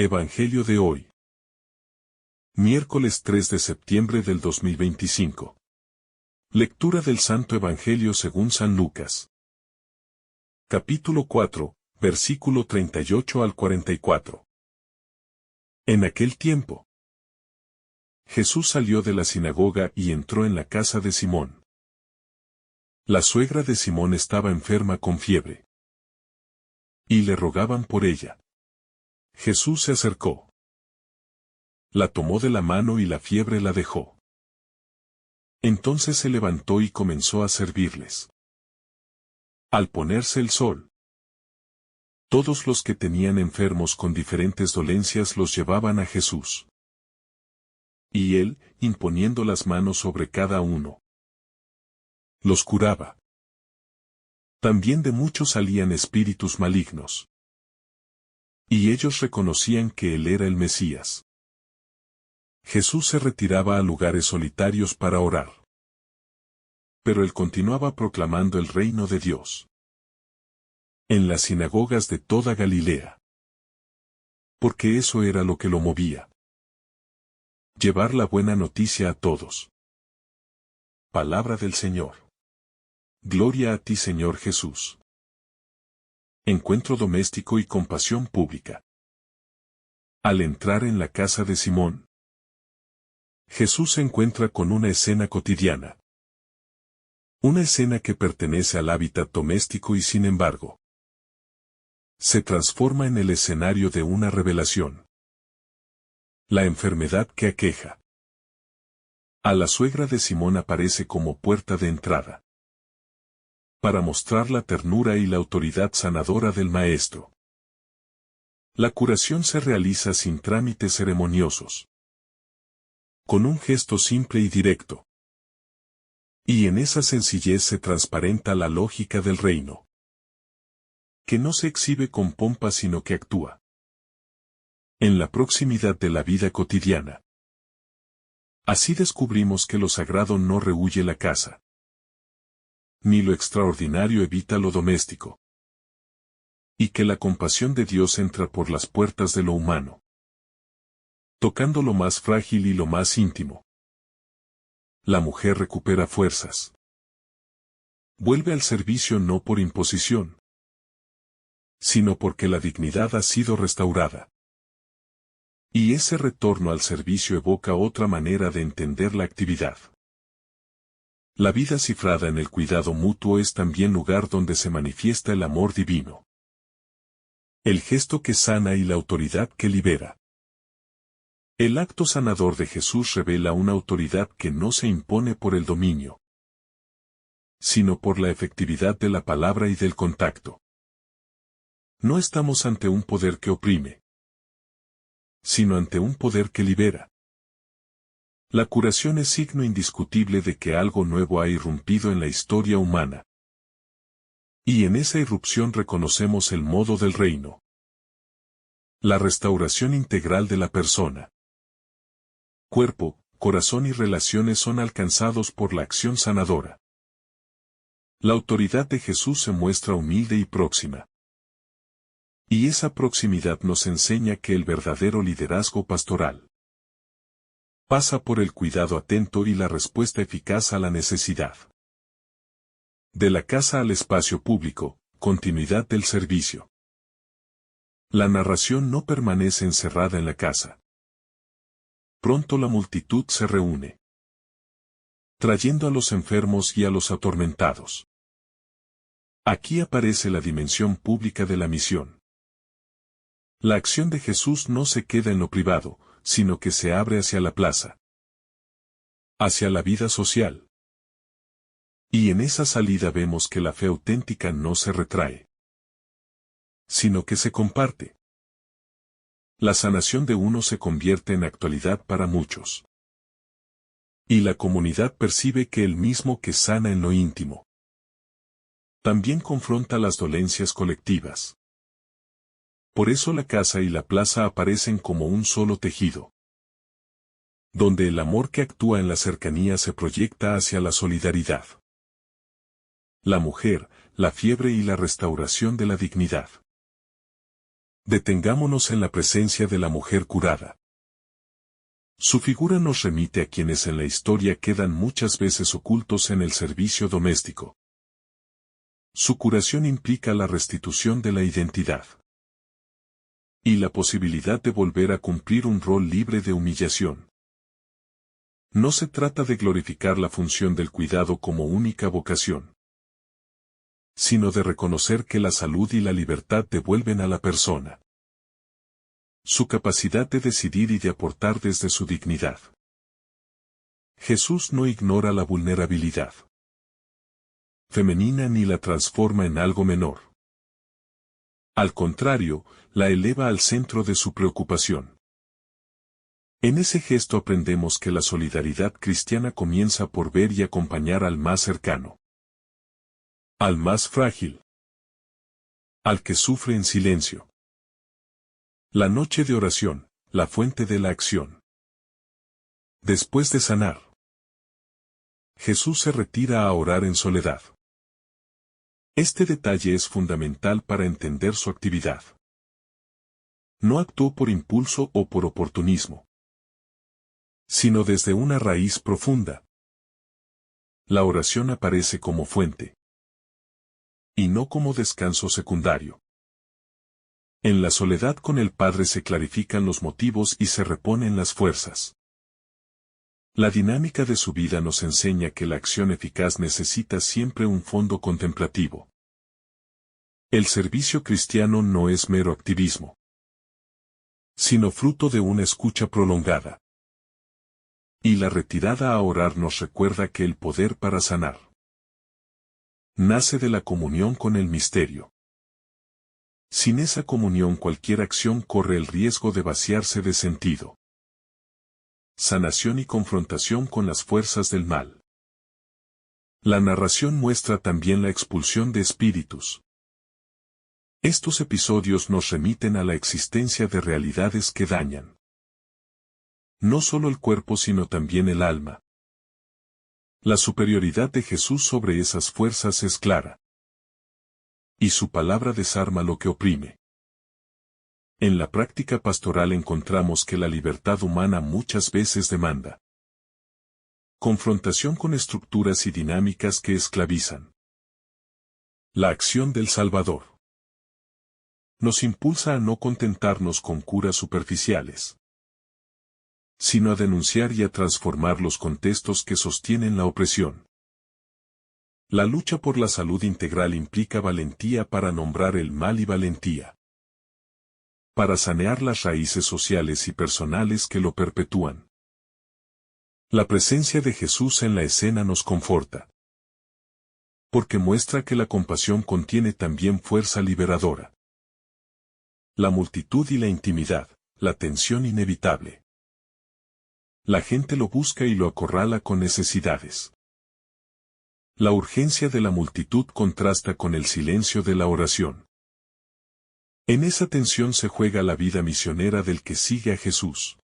Evangelio de hoy. Miércoles 3 de septiembre del 2025. Lectura del Santo Evangelio según San Lucas. Capítulo 4, versículo 38 al 44. En aquel tiempo, Jesús salió de la sinagoga y entró en la casa de Simón. La suegra de Simón estaba enferma con fiebre, y le rogaban por ella. Jesús se acercó, la tomó de la mano y la fiebre la dejó. Entonces se levantó y comenzó a servirles. Al ponerse el sol, todos los que tenían enfermos con diferentes dolencias los llevaban a Jesús. Y él, imponiendo las manos sobre cada uno, los curaba. También de muchos salían espíritus malignos, y ellos reconocían que él era el Mesías. Jesús se retiraba a lugares solitarios para orar. Pero él continuaba proclamando el reino de Dios en las sinagogas de toda Galilea, porque eso era lo que lo movía: llevar la buena noticia a todos. Palabra del Señor. Gloria a ti, Señor Jesús. Encuentro doméstico y compasión pública. Al entrar en la casa de Simón, Jesús se encuentra con una escena cotidiana. Una escena que pertenece al hábitat doméstico y sin embargo, se transforma en el escenario de una revelación. La enfermedad que aqueja a la suegra de Simón aparece como puerta de entrada, para mostrar la ternura y la autoridad sanadora del Maestro. La curación se realiza sin trámites ceremoniosos, con un gesto simple y directo. Y en esa sencillez se transparenta la lógica del reino, que no se exhibe con pompa sino que actúa en la proximidad de la vida cotidiana. Así descubrimos que lo sagrado no rehúye la casa, ni lo extraordinario evita lo doméstico, y que la compasión de Dios entra por las puertas de lo humano, tocando lo más frágil y lo más íntimo. La mujer recupera fuerzas. Vuelve al servicio no por imposición, sino porque la dignidad ha sido restaurada. Y ese retorno al servicio evoca otra manera de entender la actividad. La vida cifrada en el cuidado mutuo es también lugar donde se manifiesta el amor divino, el gesto que sana y la autoridad que libera. El acto sanador de Jesús revela una autoridad que no se impone por el dominio, sino por la efectividad de la palabra y del contacto. No estamos ante un poder que oprime, sino ante un poder que libera. La curación es signo indiscutible de que algo nuevo ha irrumpido en la historia humana. Y en esa irrupción reconocemos el modo del reino: la restauración integral de la persona. Cuerpo, corazón y relaciones son alcanzados por la acción sanadora. La autoridad de Jesús se muestra humilde y próxima. Y esa proximidad nos enseña que el verdadero liderazgo pastoral pasa por el cuidado atento y la respuesta eficaz a la necesidad. De la casa al espacio público, continuidad del servicio. La narración no permanece encerrada en la casa. Pronto la multitud se reúne, trayendo a los enfermos y a los atormentados. Aquí aparece la dimensión pública de la misión. La acción de Jesús no se queda en lo privado, sino que se abre hacia la plaza, hacia la vida social. Y en esa salida vemos que la fe auténtica no se retrae, sino que se comparte. La sanación de uno se convierte en actualidad para muchos. Y la comunidad percibe que el mismo que sana en lo íntimo también confronta las dolencias colectivas. Por eso la casa y la plaza aparecen como un solo tejido, donde el amor que actúa en la cercanía se proyecta hacia la solidaridad. La mujer, la fiebre y la restauración de la dignidad. Detengámonos en la presencia de la mujer curada. Su figura nos remite a quienes en la historia quedan muchas veces ocultos en el servicio doméstico. Su curación implica la restitución de la identidad y la posibilidad de volver a cumplir un rol libre de humillación. No se trata de glorificar la función del cuidado como única vocación, sino de reconocer que la salud y la libertad devuelven a la persona su capacidad de decidir y de aportar desde su dignidad. Jesús no ignora la vulnerabilidad femenina ni la transforma en algo menor. Al contrario, la eleva al centro de su preocupación. En ese gesto aprendemos que la solidaridad cristiana comienza por ver y acompañar al más cercano, al más frágil, al que sufre en silencio. La noche de oración, la fuente de la acción. Después de sanar, Jesús se retira a orar en soledad. Este detalle es fundamental para entender su actividad. No actuó por impulso o por oportunismo, sino desde una raíz profunda. La oración aparece como fuente, y no como descanso secundario. En la soledad con el Padre se clarifican los motivos y se reponen las fuerzas. La dinámica de su vida nos enseña que la acción eficaz necesita siempre un fondo contemplativo. El servicio cristiano no es mero activismo, sino fruto de una escucha prolongada. Y la retirada a orar nos recuerda que el poder para sanar nace de la comunión con el misterio. Sin esa comunión cualquier acción corre el riesgo de vaciarse de sentido. Sanación y confrontación con las fuerzas del mal. La narración muestra también la expulsión de espíritus. Estos episodios nos remiten a la existencia de realidades que dañan no solo el cuerpo sino también el alma. La superioridad de Jesús sobre esas fuerzas es clara, y su palabra desarma lo que oprime. En la práctica pastoral encontramos que la libertad humana muchas veces demanda confrontación con estructuras y dinámicas que esclavizan. La acción del Salvador nos impulsa a no contentarnos con curas superficiales, sino a denunciar y a transformar los contextos que sostienen la opresión. La lucha por la salud integral implica valentía para nombrar el mal y valentía para sanear las raíces sociales y personales que lo perpetúan. La presencia de Jesús en la escena nos conforta, porque muestra que la compasión contiene también fuerza liberadora. La multitud y la intimidad, la tensión inevitable. La gente lo busca y lo acorrala con necesidades. La urgencia de la multitud contrasta con el silencio de la oración. En esa tensión se juega la vida misionera del que sigue a Jesús.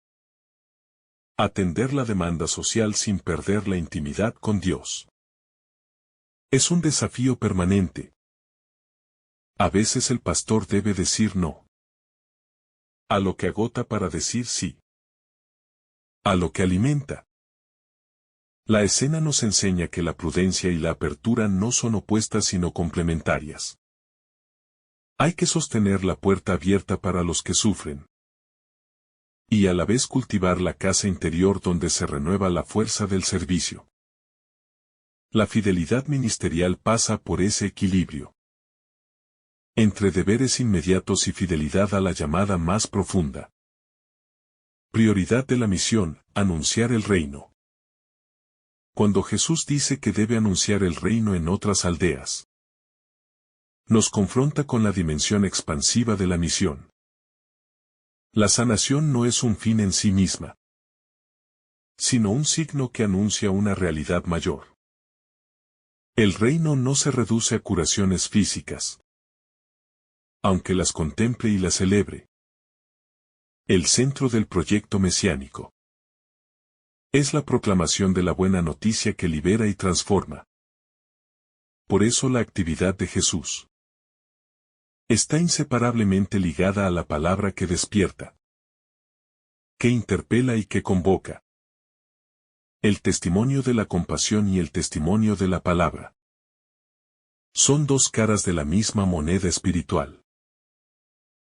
Atender la demanda social sin perder la intimidad con Dios es un desafío permanente. A veces el pastor debe decir no a lo que agota para decir sí a lo que alimenta. La escena nos enseña que la prudencia y la apertura no son opuestas sino complementarias. Hay que sostener la puerta abierta para los que sufren, y a la vez cultivar la casa interior donde se renueva la fuerza del servicio. La fidelidad ministerial pasa por ese equilibrio entre deberes inmediatos y fidelidad a la llamada más profunda. Prioridad de la misión, anunciar el reino. Cuando Jesús dice que debe anunciar el reino en otras aldeas, nos confronta con la dimensión expansiva de la misión. La sanación no es un fin en sí misma, sino un signo que anuncia una realidad mayor. El reino no se reduce a curaciones físicas, aunque las contemple y las celebre. El centro del proyecto mesiánico es la proclamación de la buena noticia que libera y transforma. Por eso la actividad de Jesús Está inseparablemente ligada a la palabra que despierta, que interpela y que convoca. El testimonio de la compasión y el testimonio de la palabra son dos caras de la misma moneda espiritual.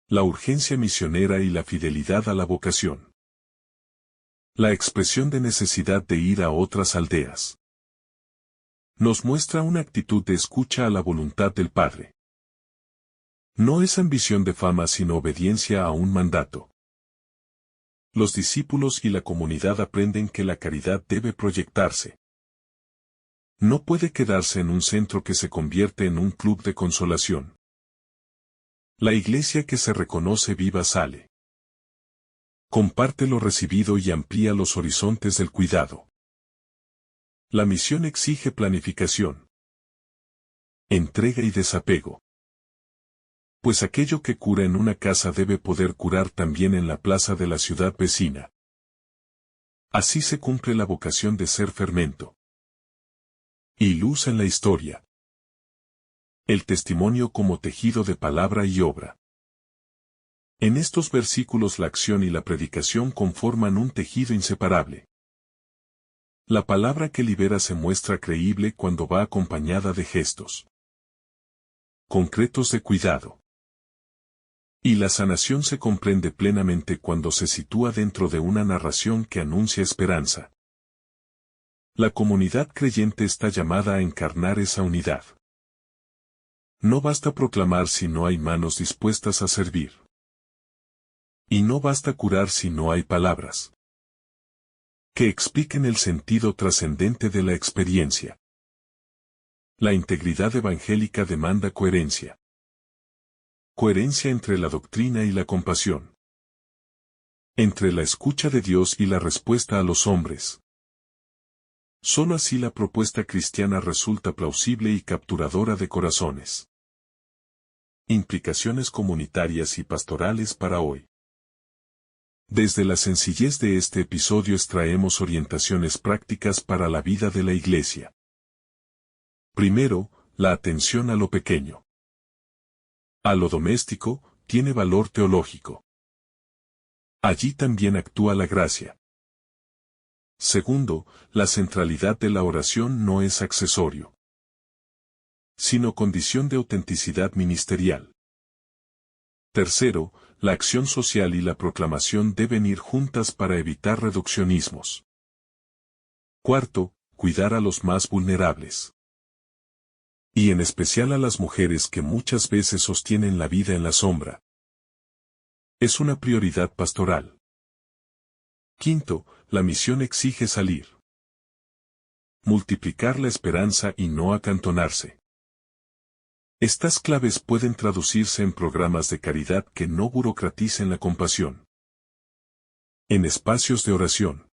La urgencia misionera y la fidelidad a la vocación. La expresión de necesidad de ir a otras aldeas nos muestra una actitud de escucha a la voluntad del Padre. No es ambición de fama sino obediencia a un mandato. Los discípulos y la comunidad aprenden que la caridad debe proyectarse. No puede quedarse en un centro que se convierte en un club de consolación. La iglesia que se reconoce viva sale. Comparte lo recibido y amplía los horizontes del cuidado. La misión exige planificación, entrega y desapego. Pues aquello que cura en una casa debe poder curar también en la plaza de la ciudad vecina. Así se cumple la vocación de ser fermento y luz en la historia. El testimonio como tejido de palabra y obra. En estos versículos la acción y la predicación conforman un tejido inseparable. La palabra que libera se muestra creíble cuando va acompañada de gestos concretos de cuidado. Y la sanación se comprende plenamente cuando se sitúa dentro de una narración que anuncia esperanza. La comunidad creyente está llamada a encarnar esa unidad. No basta proclamar si no hay manos dispuestas a servir. Y no basta curar si no hay palabras que expliquen el sentido trascendente de la experiencia. La integridad evangélica demanda coherencia. Coherencia entre la doctrina y la compasión. Entre la escucha de Dios y la respuesta a los hombres. Solo así la propuesta cristiana resulta plausible y capturadora de corazones. Implicaciones comunitarias y pastorales para hoy. Desde la sencillez de este episodio extraemos orientaciones prácticas para la vida de la Iglesia. Primero, la atención a lo pequeño. A lo doméstico, tiene valor teológico. Allí también actúa la gracia. Segundo, la centralidad de la oración no es accesorio, sino condición de autenticidad ministerial. Tercero, la acción social y la proclamación deben ir juntas para evitar reduccionismos. Cuarto, cuidar a los más vulnerables. Y en especial a las mujeres que muchas veces sostienen la vida en la sombra. Es una prioridad pastoral. Quinto, la misión exige salir. Multiplicar la esperanza y no acantonarse. Estas claves pueden traducirse en programas de caridad que no burocraticen la compasión. En espacios de oración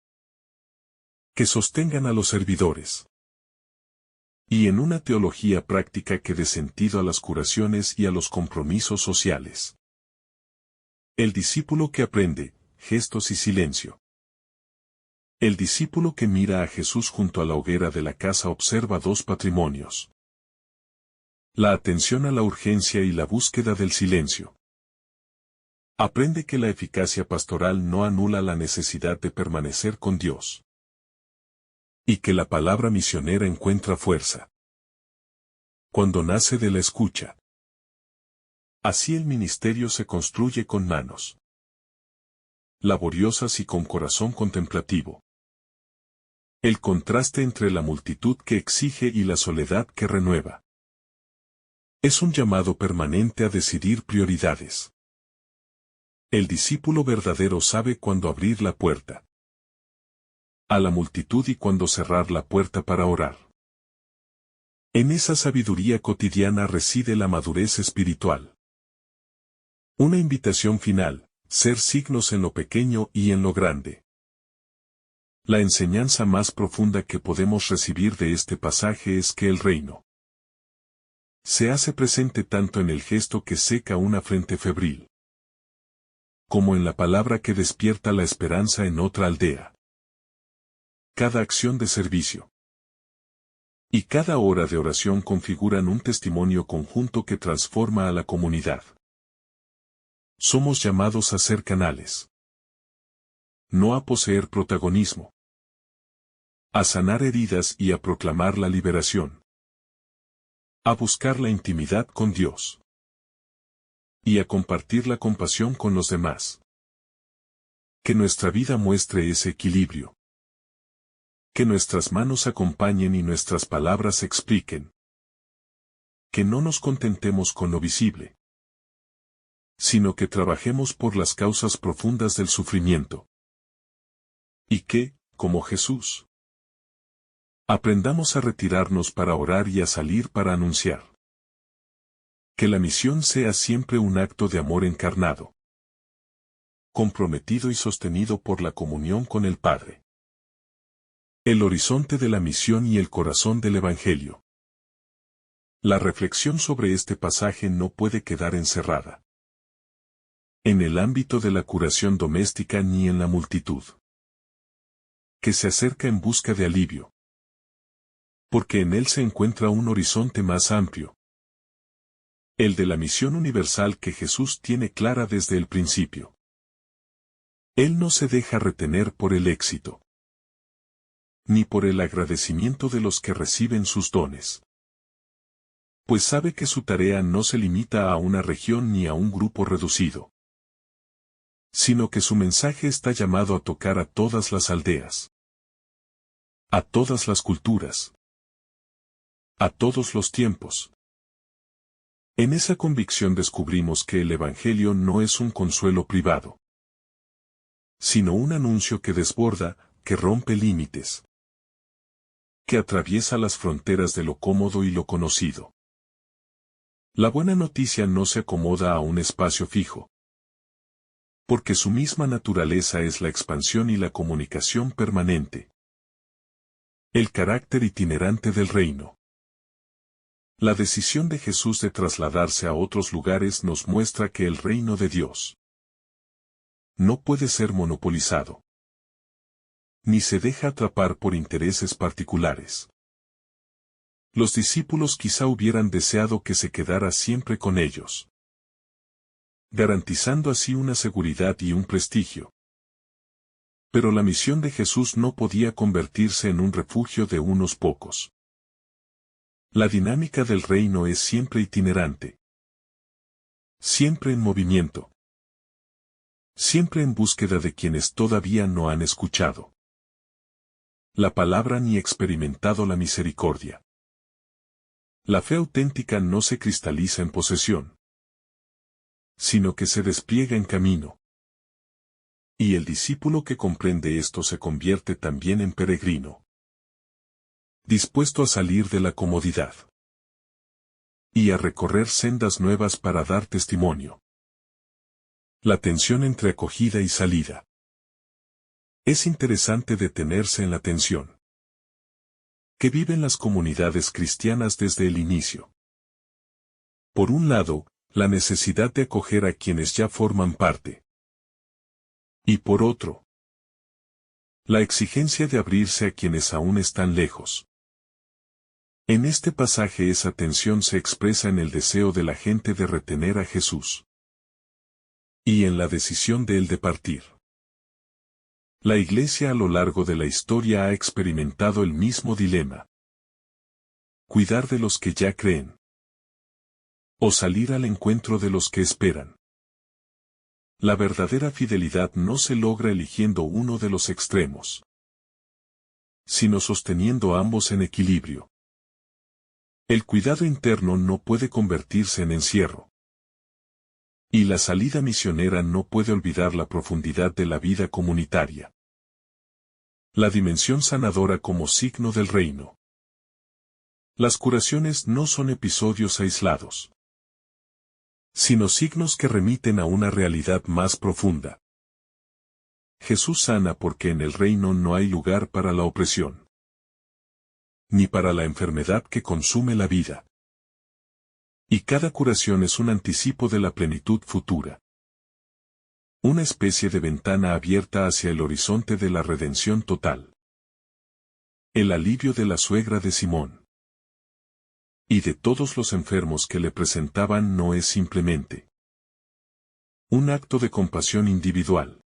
que sostengan a los servidores. Y en una teología práctica que dé sentido a las curaciones y a los compromisos sociales. El discípulo que aprende, gestos y silencio. El discípulo que mira a Jesús junto a la hoguera de la casa observa dos patrimonios. La atención a la urgencia y la búsqueda del silencio. Aprende que la eficacia pastoral no anula la necesidad de permanecer con Dios. Y que la palabra misionera encuentra fuerza cuando nace de la escucha. Así el ministerio se construye con manos laboriosas y con corazón contemplativo. El contraste entre la multitud que exige y la soledad que renueva. Es un llamado permanente a decidir prioridades. El discípulo verdadero sabe cuándo abrir la puerta a la multitud y cuándo cerrar la puerta para orar. En esa sabiduría cotidiana reside la madurez espiritual. Una invitación final, ser signos en lo pequeño y en lo grande. La enseñanza más profunda que podemos recibir de este pasaje es que el reino se hace presente tanto en el gesto que seca una frente febril, como en la palabra que despierta la esperanza en otra aldea. Cada acción de servicio Y cada hora de oración configuran un testimonio conjunto que transforma a la comunidad. Somos llamados a ser canales. No a poseer protagonismo. A sanar heridas y a proclamar la liberación. A buscar la intimidad con Dios. Y a compartir la compasión con los demás. Que nuestra vida muestre ese equilibrio. Que nuestras manos acompañen y nuestras palabras expliquen. Que no nos contentemos con lo visible, sino que trabajemos por las causas profundas del sufrimiento. Y que, como Jesús, aprendamos a retirarnos para orar y a salir para anunciar. Que la misión sea siempre un acto de amor encarnado, comprometido y sostenido por la comunión con el Padre. El horizonte de la misión y el corazón del Evangelio. La reflexión sobre este pasaje no puede quedar encerrada en el ámbito de la curación doméstica ni en la multitud que se acerca en busca de alivio, porque en él se encuentra un horizonte más amplio, el de la misión universal que Jesús tiene clara desde el principio. Él no se deja retener por el éxito, ni por el agradecimiento de los que reciben sus dones, pues sabe que su tarea no se limita a una región ni a un grupo reducido, sino que su mensaje está llamado a tocar a todas las aldeas, a todas las culturas, a todos los tiempos. En esa convicción descubrimos que el Evangelio no es un consuelo privado, sino un anuncio que desborda, que rompe límites, que atraviesa las fronteras de lo cómodo y lo conocido. La buena noticia no se acomoda a un espacio fijo, porque su misma naturaleza es la expansión y la comunicación permanente. El carácter itinerante del reino. La decisión de Jesús de trasladarse a otros lugares nos muestra que el reino de Dios no puede ser monopolizado, ni se deja atrapar por intereses particulares. Los discípulos quizá hubieran deseado que se quedara siempre con ellos, garantizando así una seguridad y un prestigio. Pero la misión de Jesús no podía convertirse en un refugio de unos pocos. La dinámica del reino es siempre itinerante, siempre en movimiento, siempre en búsqueda de quienes todavía no han escuchado la palabra ni experimentado la misericordia. La fe auténtica no se cristaliza en posesión, sino que se despliega en camino. Y el discípulo que comprende esto se convierte también en peregrino, dispuesto a salir de la comodidad y a recorrer sendas nuevas para dar testimonio. La tensión entre acogida y salida. Es interesante detenerse en la tensión que viven las comunidades cristianas desde el inicio. Por un lado, la necesidad de acoger a quienes ya forman parte. Y por otro, la exigencia de abrirse a quienes aún están lejos. En este pasaje esa tensión se expresa en el deseo de la gente de retener a Jesús y en la decisión de él de partir. La Iglesia a lo largo de la historia ha experimentado el mismo dilema. Cuidar de los que ya creen, o salir al encuentro de los que esperan. La verdadera fidelidad no se logra eligiendo uno de los extremos, sino sosteniendo ambos en equilibrio. El cuidado interno no puede convertirse en encierro. Y la salida misionera no puede olvidar la profundidad de la vida comunitaria. La dimensión sanadora como signo del reino. Las curaciones no son episodios aislados, sino signos que remiten a una realidad más profunda. Jesús sana porque en el reino no hay lugar para la opresión, ni para la enfermedad que consume la vida. Y cada curación es un anticipo de la plenitud futura. Una especie de ventana abierta hacia el horizonte de la redención total. El alivio de la suegra de Simón. y de todos los enfermos que le presentaban no es simplemente un acto de compasión individual,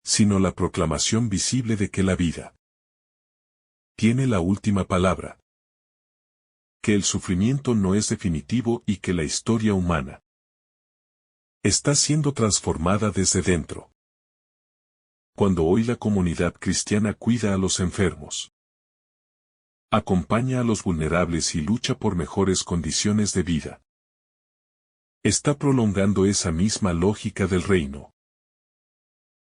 sino la proclamación visible de que la vida tiene la última palabra, que el sufrimiento no es definitivo y que la historia humana está siendo transformada desde dentro. Cuando hoy la comunidad cristiana cuida a los enfermos, acompaña a los vulnerables y lucha por mejores condiciones de vida, está prolongando esa misma lógica del reino,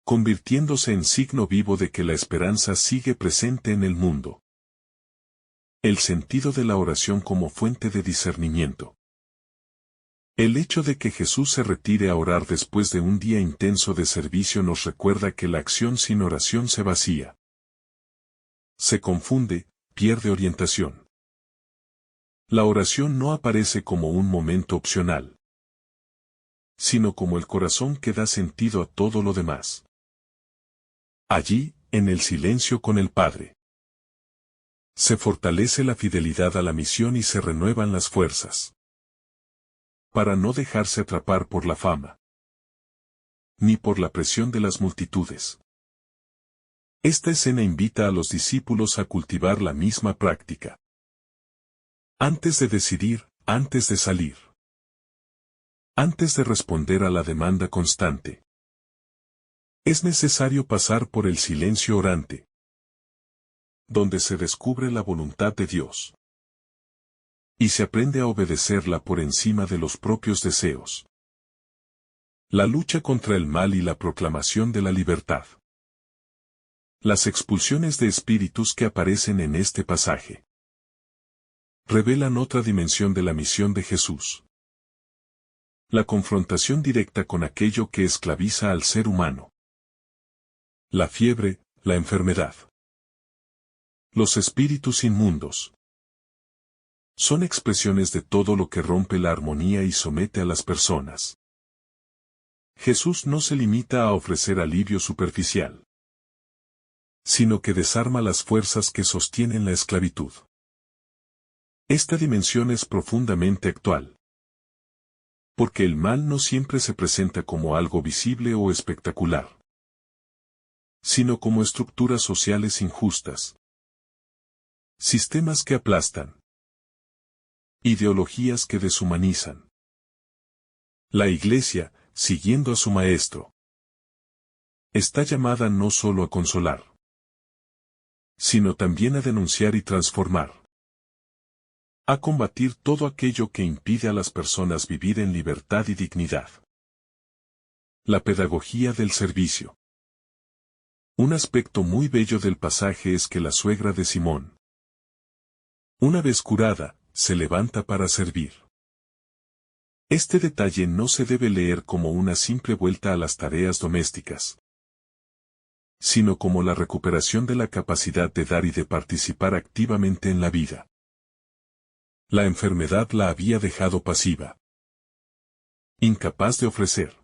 convirtiéndose en signo vivo de que la esperanza sigue presente en el mundo. El sentido de la oración como fuente de discernimiento. El hecho de que Jesús se retire a orar después de un día intenso de servicio nos recuerda que la acción sin oración se vacía, se confunde, pierde orientación. La oración no aparece como un momento opcional, sino como el corazón que da sentido a todo lo demás. Allí, en el silencio con el Padre, se fortalece la fidelidad a la misión y se renuevan las fuerzas, para no dejarse atrapar por la fama, ni por la presión de las multitudes. Esta escena invita a los discípulos a cultivar la misma práctica. Antes de decidir, antes de salir, antes de responder a la demanda constante, es necesario pasar por el silencio orante, donde se descubre la voluntad de Dios, y se aprende a obedecerla por encima de los propios deseos. La lucha contra el mal y la proclamación de la libertad. Las expulsiones de espíritus que aparecen en este pasaje revelan otra dimensión de la misión de Jesús. La confrontación directa con aquello que esclaviza al ser humano. La fiebre, la enfermedad. Los espíritus inmundos. Son expresiones de todo lo que rompe la armonía y somete a las personas. Jesús no se limita a ofrecer alivio superficial, sino que desarma las fuerzas que sostienen la esclavitud. Esta dimensión es profundamente actual, porque el mal no siempre se presenta como algo visible o espectacular, sino como estructuras sociales injustas, sistemas que aplastan, ideologías que deshumanizan. La Iglesia, siguiendo a su Maestro, está llamada no solo a consolar, sino también a denunciar y transformar. A combatir todo aquello que impide a las personas vivir en libertad y dignidad. La pedagogía del servicio. Un aspecto muy bello del pasaje es que la suegra de Simón, una vez curada, se levanta para servir. Este detalle no se debe leer como una simple vuelta a las tareas domésticas, sino como la recuperación de la capacidad de dar y de participar activamente en la vida. La enfermedad la había dejado pasiva, incapaz de ofrecer.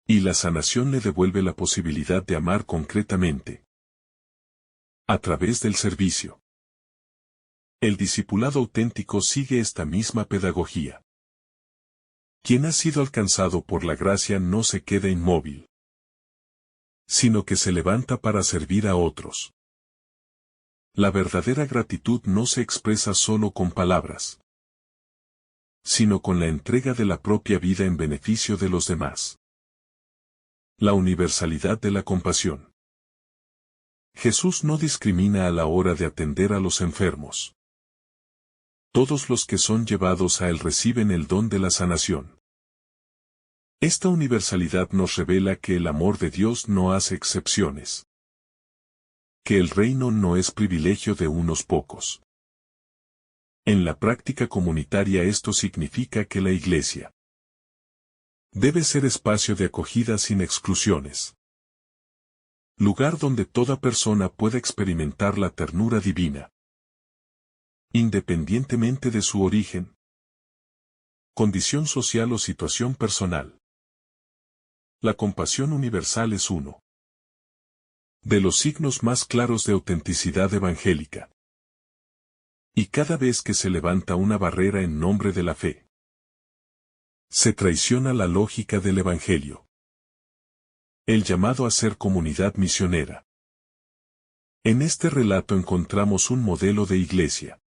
Y la sanación le devuelve la posibilidad de amar concretamente, a través del servicio. El discipulado auténtico sigue esta misma pedagogía. Quien ha sido alcanzado por la gracia no se queda inmóvil, sino que se levanta para servir a otros. La verdadera gratitud no se expresa solo con palabras, sino con la entrega de la propia vida en beneficio de los demás. La universalidad de la compasión. Jesús no discrimina a la hora de atender a los enfermos. Todos los que son llevados a Él reciben el don de la sanación. Esta universalidad nos revela que el amor de Dios no hace excepciones, que el reino no es privilegio de unos pocos. En la práctica comunitaria esto significa que la Iglesia debe ser espacio de acogida sin exclusiones. Lugar donde toda persona pueda experimentar la ternura divina, independientemente de su origen, condición social o situación personal. La compasión universal es uno de los signos más claros de autenticidad evangélica. Y cada vez que se levanta una barrera en nombre de la fe, se traiciona la lógica del Evangelio. El llamado a ser comunidad misionera. En este relato encontramos un modelo de iglesia.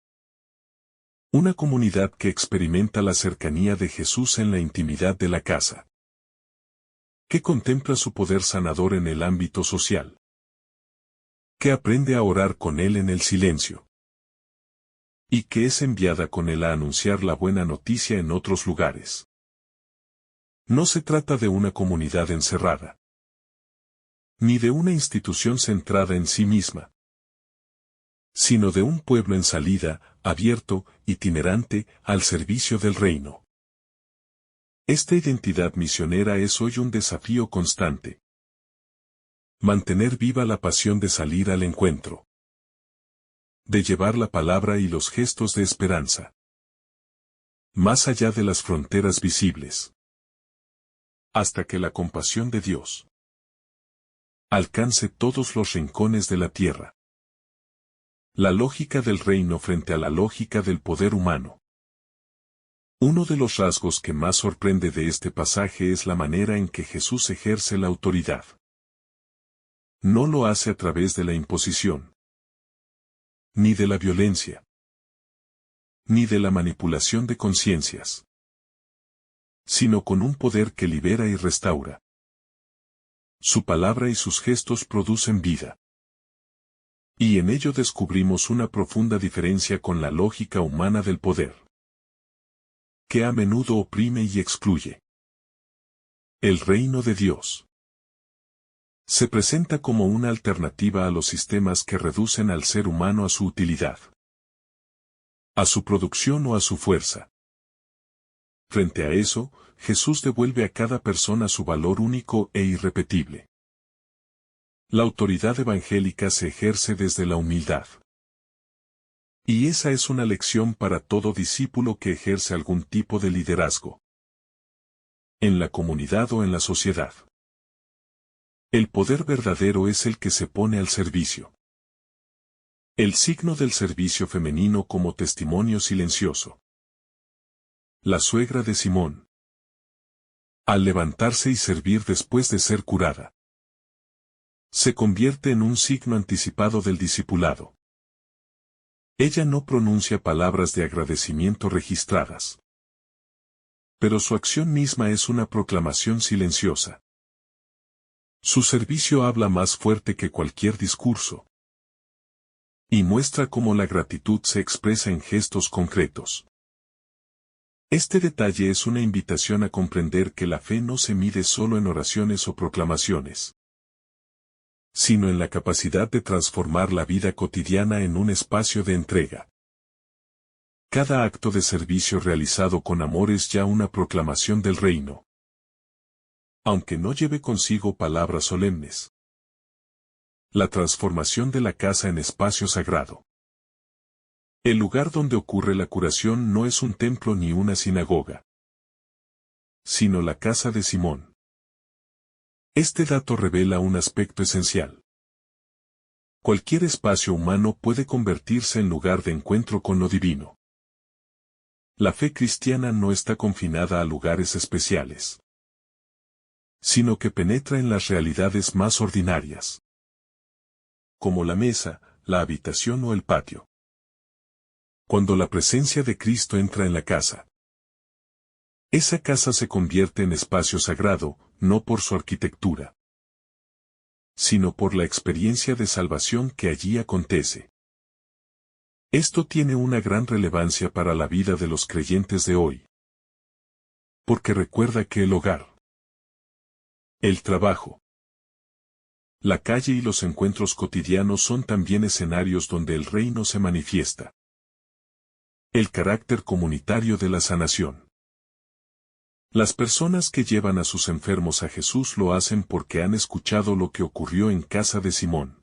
Una comunidad que experimenta la cercanía de Jesús en la intimidad de la casa. Que contempla su poder sanador en el ámbito social. Que aprende a orar con Él en el silencio. Y que es enviada con Él a anunciar la buena noticia en otros lugares. No se trata de una comunidad encerrada. Ni de una institución centrada en sí misma. Sino de un pueblo en salida, abierto, itinerante, al servicio del reino. Esta identidad misionera es hoy un desafío constante. Mantener viva la pasión de salir al encuentro. De llevar la palabra y los gestos de esperanza. Más allá de las fronteras visibles. Hasta que la compasión de Dios alcance todos los rincones de la tierra. La lógica del reino frente a la lógica del poder humano. Uno de los rasgos que más sorprende de este pasaje es la manera en que Jesús ejerce la autoridad. No lo hace a través de la imposición, ni de la violencia, ni de la manipulación de conciencias, sino con un poder que libera y restaura. Su palabra y sus gestos producen vida. Y en ello descubrimos una profunda diferencia con la lógica humana del poder, que a menudo oprime y excluye. El reino de Dios se presenta como una alternativa a los sistemas que reducen al ser humano a su utilidad, a su producción o a su fuerza. Frente a eso, Jesús devuelve a cada persona su valor único e irrepetible. La autoridad evangélica se ejerce desde la humildad. Y esa es una lección para todo discípulo que ejerce algún tipo de liderazgo. En la comunidad o en la sociedad. El poder verdadero es el que se pone al servicio. El signo del servicio femenino como testimonio silencioso. La suegra de Simón. Al levantarse y servir después de ser curada, se convierte en un signo anticipado del discipulado. Ella no pronuncia palabras de agradecimiento registradas. Pero su acción misma es una proclamación silenciosa. Su servicio habla más fuerte que cualquier discurso. Y muestra cómo la gratitud se expresa en gestos concretos. Este detalle es una invitación a comprender que la fe no se mide solo en oraciones o proclamaciones, sino en la capacidad de transformar la vida cotidiana en un espacio de entrega. Cada acto de servicio realizado con amor es ya una proclamación del reino, aunque no lleve consigo palabras solemnes. La transformación de la casa en espacio sagrado. El lugar donde ocurre la curación no es un templo ni una sinagoga, sino la casa de Simón. Este dato revela un aspecto esencial. Cualquier espacio humano puede convertirse en lugar de encuentro con lo divino. La fe cristiana no está confinada a lugares especiales, sino que penetra en las realidades más ordinarias, como la mesa, la habitación o el patio. Cuando la presencia de Cristo entra en la casa, esa casa se convierte en espacio sagrado, no por su arquitectura, sino por la experiencia de salvación que allí acontece. Esto tiene una gran relevancia para la vida de los creyentes de hoy, porque recuerda que el hogar, el trabajo, la calle y los encuentros cotidianos son también escenarios donde el reino se manifiesta. El carácter comunitario de la sanación. Las personas que llevan a sus enfermos a Jesús lo hacen porque han escuchado lo que ocurrió en casa de Simón.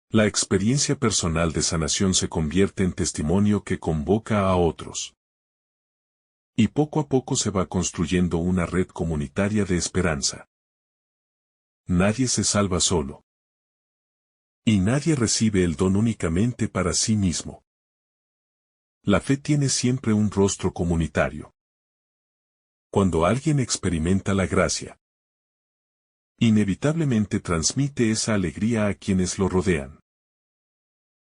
La experiencia personal de sanación se convierte en testimonio que convoca a otros. Y poco a poco se va construyendo una red comunitaria de esperanza. Nadie se salva solo. Y nadie recibe el don únicamente para sí mismo. La fe tiene siempre un rostro comunitario. Cuando alguien experimenta la gracia, inevitablemente transmite esa alegría a quienes lo rodean.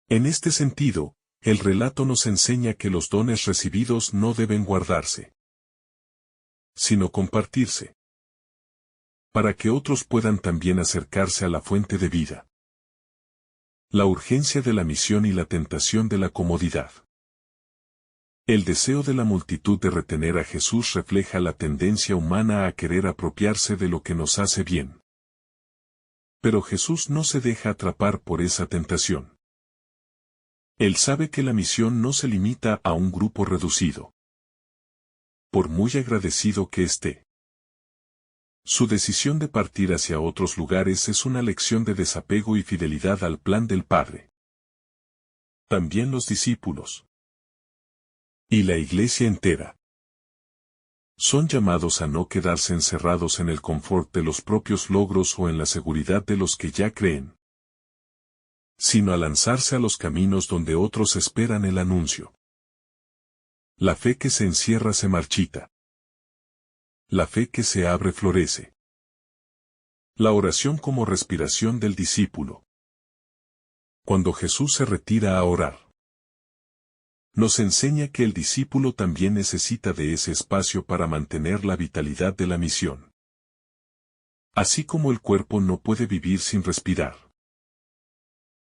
En este sentido, el relato nos enseña que los dones recibidos no deben guardarse, sino compartirse, para que otros puedan también acercarse a la fuente de vida. La urgencia de la misión y la tentación de la comodidad. El deseo de la multitud de retener a Jesús refleja la tendencia humana a querer apropiarse de lo que nos hace bien. Pero Jesús no se deja atrapar por esa tentación. Él sabe que la misión no se limita a un grupo reducido, por muy agradecido que esté. Su decisión de partir hacia otros lugares es una lección de desapego y fidelidad al plan del Padre. También los discípulos y la iglesia entera son llamados a no quedarse encerrados en el confort de los propios logros o en la seguridad de los que ya creen, sino a lanzarse a los caminos donde otros esperan el anuncio. La fe que se encierra se marchita. La fe que se abre florece. La oración como respiración del discípulo. Cuando Jesús se retira a orar, nos enseña que el discípulo también necesita de ese espacio para mantener la vitalidad de la misión. Así como el cuerpo no puede vivir sin respirar,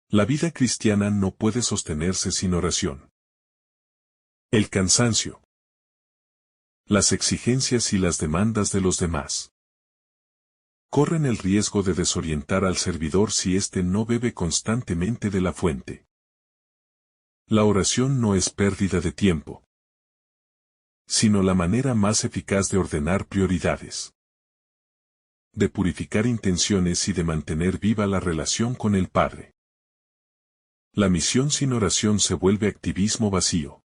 la vida cristiana no puede sostenerse sin oración. El cansancio, las exigencias y las demandas de los demás corren el riesgo de desorientar al servidor si éste no bebe constantemente de la fuente. La oración no es pérdida de tiempo, sino la manera más eficaz de ordenar prioridades, de purificar intenciones y de mantener viva la relación con el Padre. La misión sin oración se vuelve activismo vacío.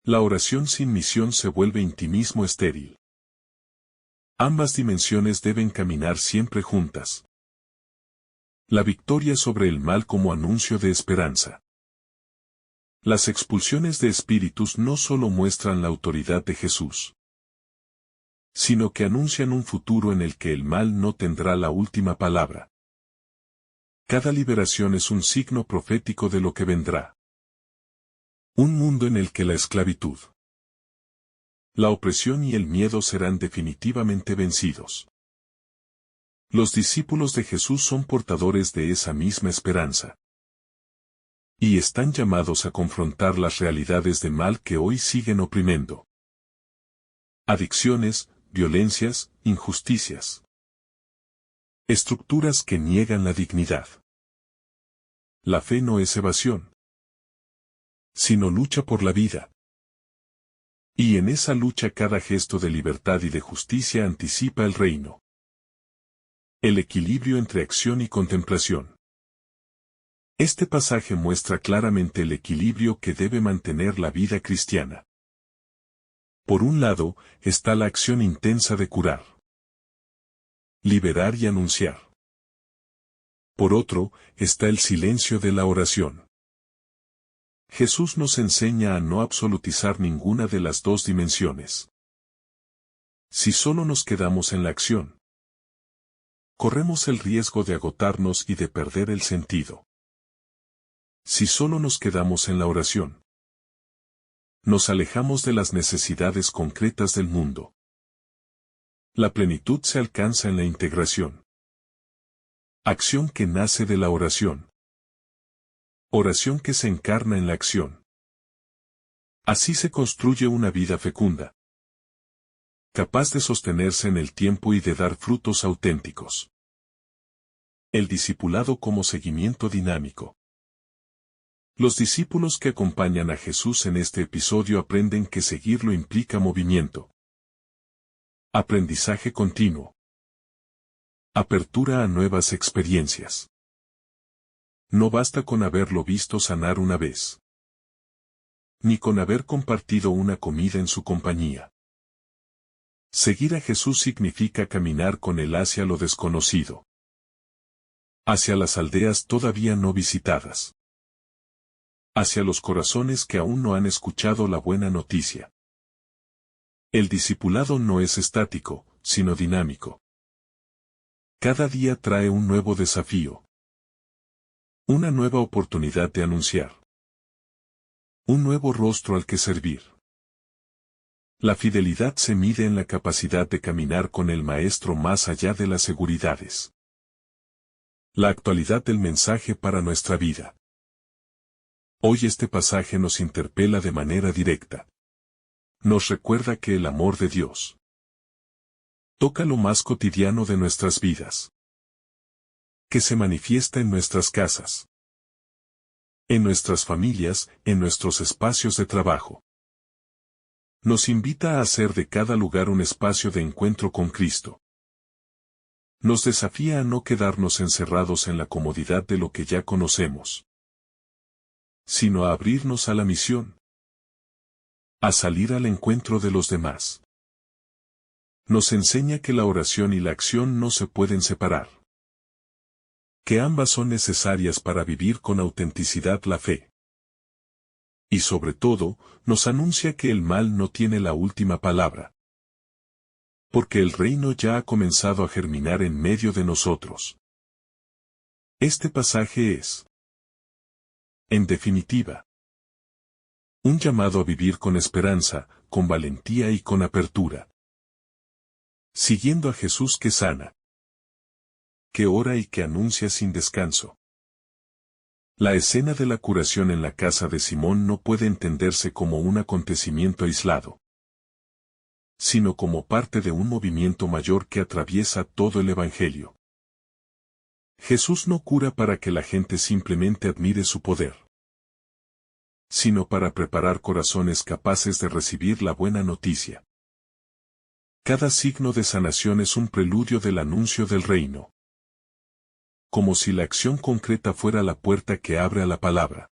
La oración sin misión se vuelve intimismo estéril. Ambas dimensiones deben caminar siempre juntas. La victoria sobre el mal como anuncio de esperanza. Las expulsiones de espíritus no solo muestran la autoridad de Jesús, sino que anuncian un futuro en el que el mal no tendrá la última palabra. Cada liberación es un signo profético de lo que vendrá. Un mundo en el que la esclavitud, la opresión y el miedo serán definitivamente vencidos. Los discípulos de Jesús son portadores de esa misma esperanza. Y están llamados a confrontar las realidades de mal que hoy siguen oprimiendo. Adicciones, violencias, injusticias. Estructuras que niegan la dignidad. La fe no es evasión, sino lucha por la vida. Y en esa lucha cada gesto de libertad y de justicia anticipa el reino. El equilibrio entre acción y contemplación. Este pasaje muestra claramente el equilibrio que debe mantener la vida cristiana. Por un lado, está la acción intensa de curar, liberar y anunciar. Por otro, está el silencio de la oración. Jesús nos enseña a no absolutizar ninguna de las dos dimensiones. Si solo nos quedamos en la acción, corremos el riesgo de agotarnos y de perder el sentido. Si solo nos quedamos en la oración, nos alejamos de las necesidades concretas del mundo. La plenitud se alcanza en la integración. Acción que nace de la oración. Oración que se encarna en la acción. Así se construye una vida fecunda, capaz de sostenerse en el tiempo y de dar frutos auténticos. El discipulado como seguimiento dinámico. Los discípulos que acompañan a Jesús en este episodio aprenden que seguirlo implica movimiento, aprendizaje continuo, apertura a nuevas experiencias. No basta con haberlo visto sanar una vez, ni con haber compartido una comida en su compañía. Seguir a Jesús significa caminar con él hacia lo desconocido, hacia las aldeas todavía no visitadas, hacia los corazones que aún no han escuchado la buena noticia. El discipulado no es estático, sino dinámico. Cada día trae un nuevo desafío. Una nueva oportunidad de anunciar. Un nuevo rostro al que servir. La fidelidad se mide en la capacidad de caminar con el Maestro más allá de las seguridades. La actualidad del mensaje para nuestra vida. Hoy este pasaje nos interpela de manera directa. Nos recuerda que el amor de Dios toca lo más cotidiano de nuestras vidas, que se manifiesta en nuestras casas, en nuestras familias, en nuestros espacios de trabajo. Nos invita a hacer de cada lugar un espacio de encuentro con Cristo. Nos desafía a no quedarnos encerrados en la comodidad de lo que ya conocemos, sino a abrirnos a la misión, a salir al encuentro de los demás. Nos enseña que la oración y la acción no se pueden separar, que ambas son necesarias para vivir con autenticidad la fe. Y sobre todo, nos anuncia que el mal no tiene la última palabra, porque el reino ya ha comenzado a germinar en medio de nosotros. Este pasaje es, en definitiva, un llamado a vivir con esperanza, con valentía y con apertura. Siguiendo a Jesús que sana, que ora y que anuncia sin descanso. La escena de la curación en la casa de Simón no puede entenderse como un acontecimiento aislado, sino como parte de un movimiento mayor que atraviesa todo el Evangelio. Jesús no cura para que la gente simplemente admire su poder, sino para preparar corazones capaces de recibir la buena noticia. Cada signo de sanación es un preludio del anuncio del reino. Como si la acción concreta fuera la puerta que abre a la palabra.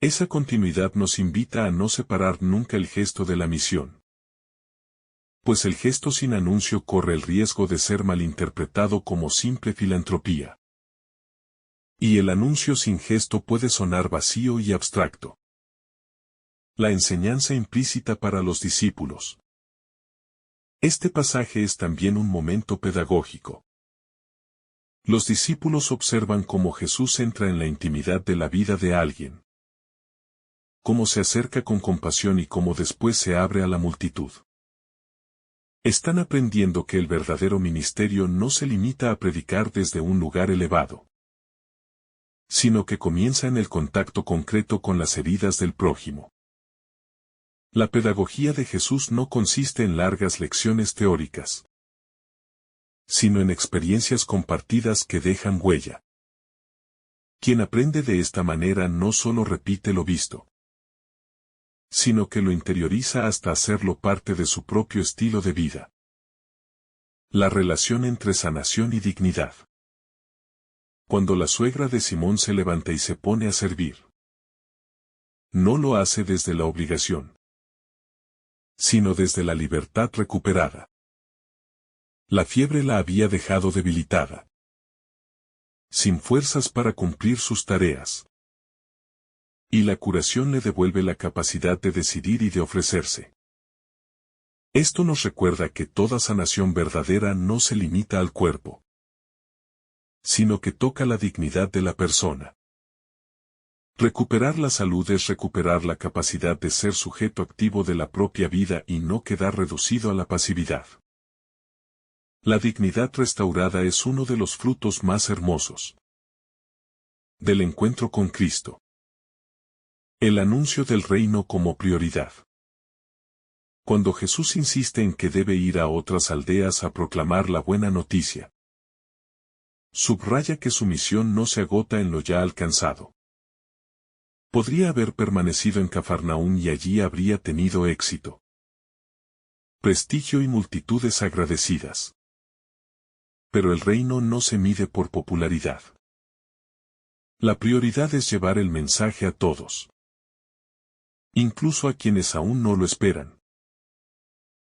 Esa continuidad nos invita a no separar nunca el gesto de la misión. Pues el gesto sin anuncio corre el riesgo de ser malinterpretado como simple filantropía. Y el anuncio sin gesto puede sonar vacío y abstracto. La enseñanza implícita para los discípulos. Este pasaje es también un momento pedagógico. Los discípulos observan cómo Jesús entra en la intimidad de la vida de alguien. Cómo se acerca con compasión y cómo después se abre a la multitud. Están aprendiendo que el verdadero ministerio no se limita a predicar desde un lugar elevado, sino que comienza en el contacto concreto con las heridas del prójimo. La pedagogía de Jesús no consiste en largas lecciones teóricas, sino en experiencias compartidas que dejan huella. Quien aprende de esta manera no solo repite lo visto, sino que lo interioriza hasta hacerlo parte de su propio estilo de vida. La relación entre sanación y dignidad. Cuando la suegra de Simón se levanta y se pone a servir, no lo hace desde la obligación, sino desde la libertad recuperada. La fiebre la había dejado debilitada, sin fuerzas para cumplir sus tareas. Y la curación le devuelve la capacidad de decidir y de ofrecerse. Esto nos recuerda que toda sanación verdadera no se limita al cuerpo, sino que toca la dignidad de la persona. Recuperar la salud es recuperar la capacidad de ser sujeto activo de la propia vida y no quedar reducido a la pasividad. La dignidad restaurada es uno de los frutos más hermosos del encuentro con Cristo. El anuncio del reino como prioridad. Cuando Jesús insiste en que debe ir a otras aldeas a proclamar la buena noticia, subraya que su misión no se agota en lo ya alcanzado. Podría haber permanecido en Cafarnaún y allí habría tenido éxito, prestigio y multitudes agradecidas. Pero el reino no se mide por popularidad. La prioridad es llevar el mensaje a todos, incluso a quienes aún no lo esperan.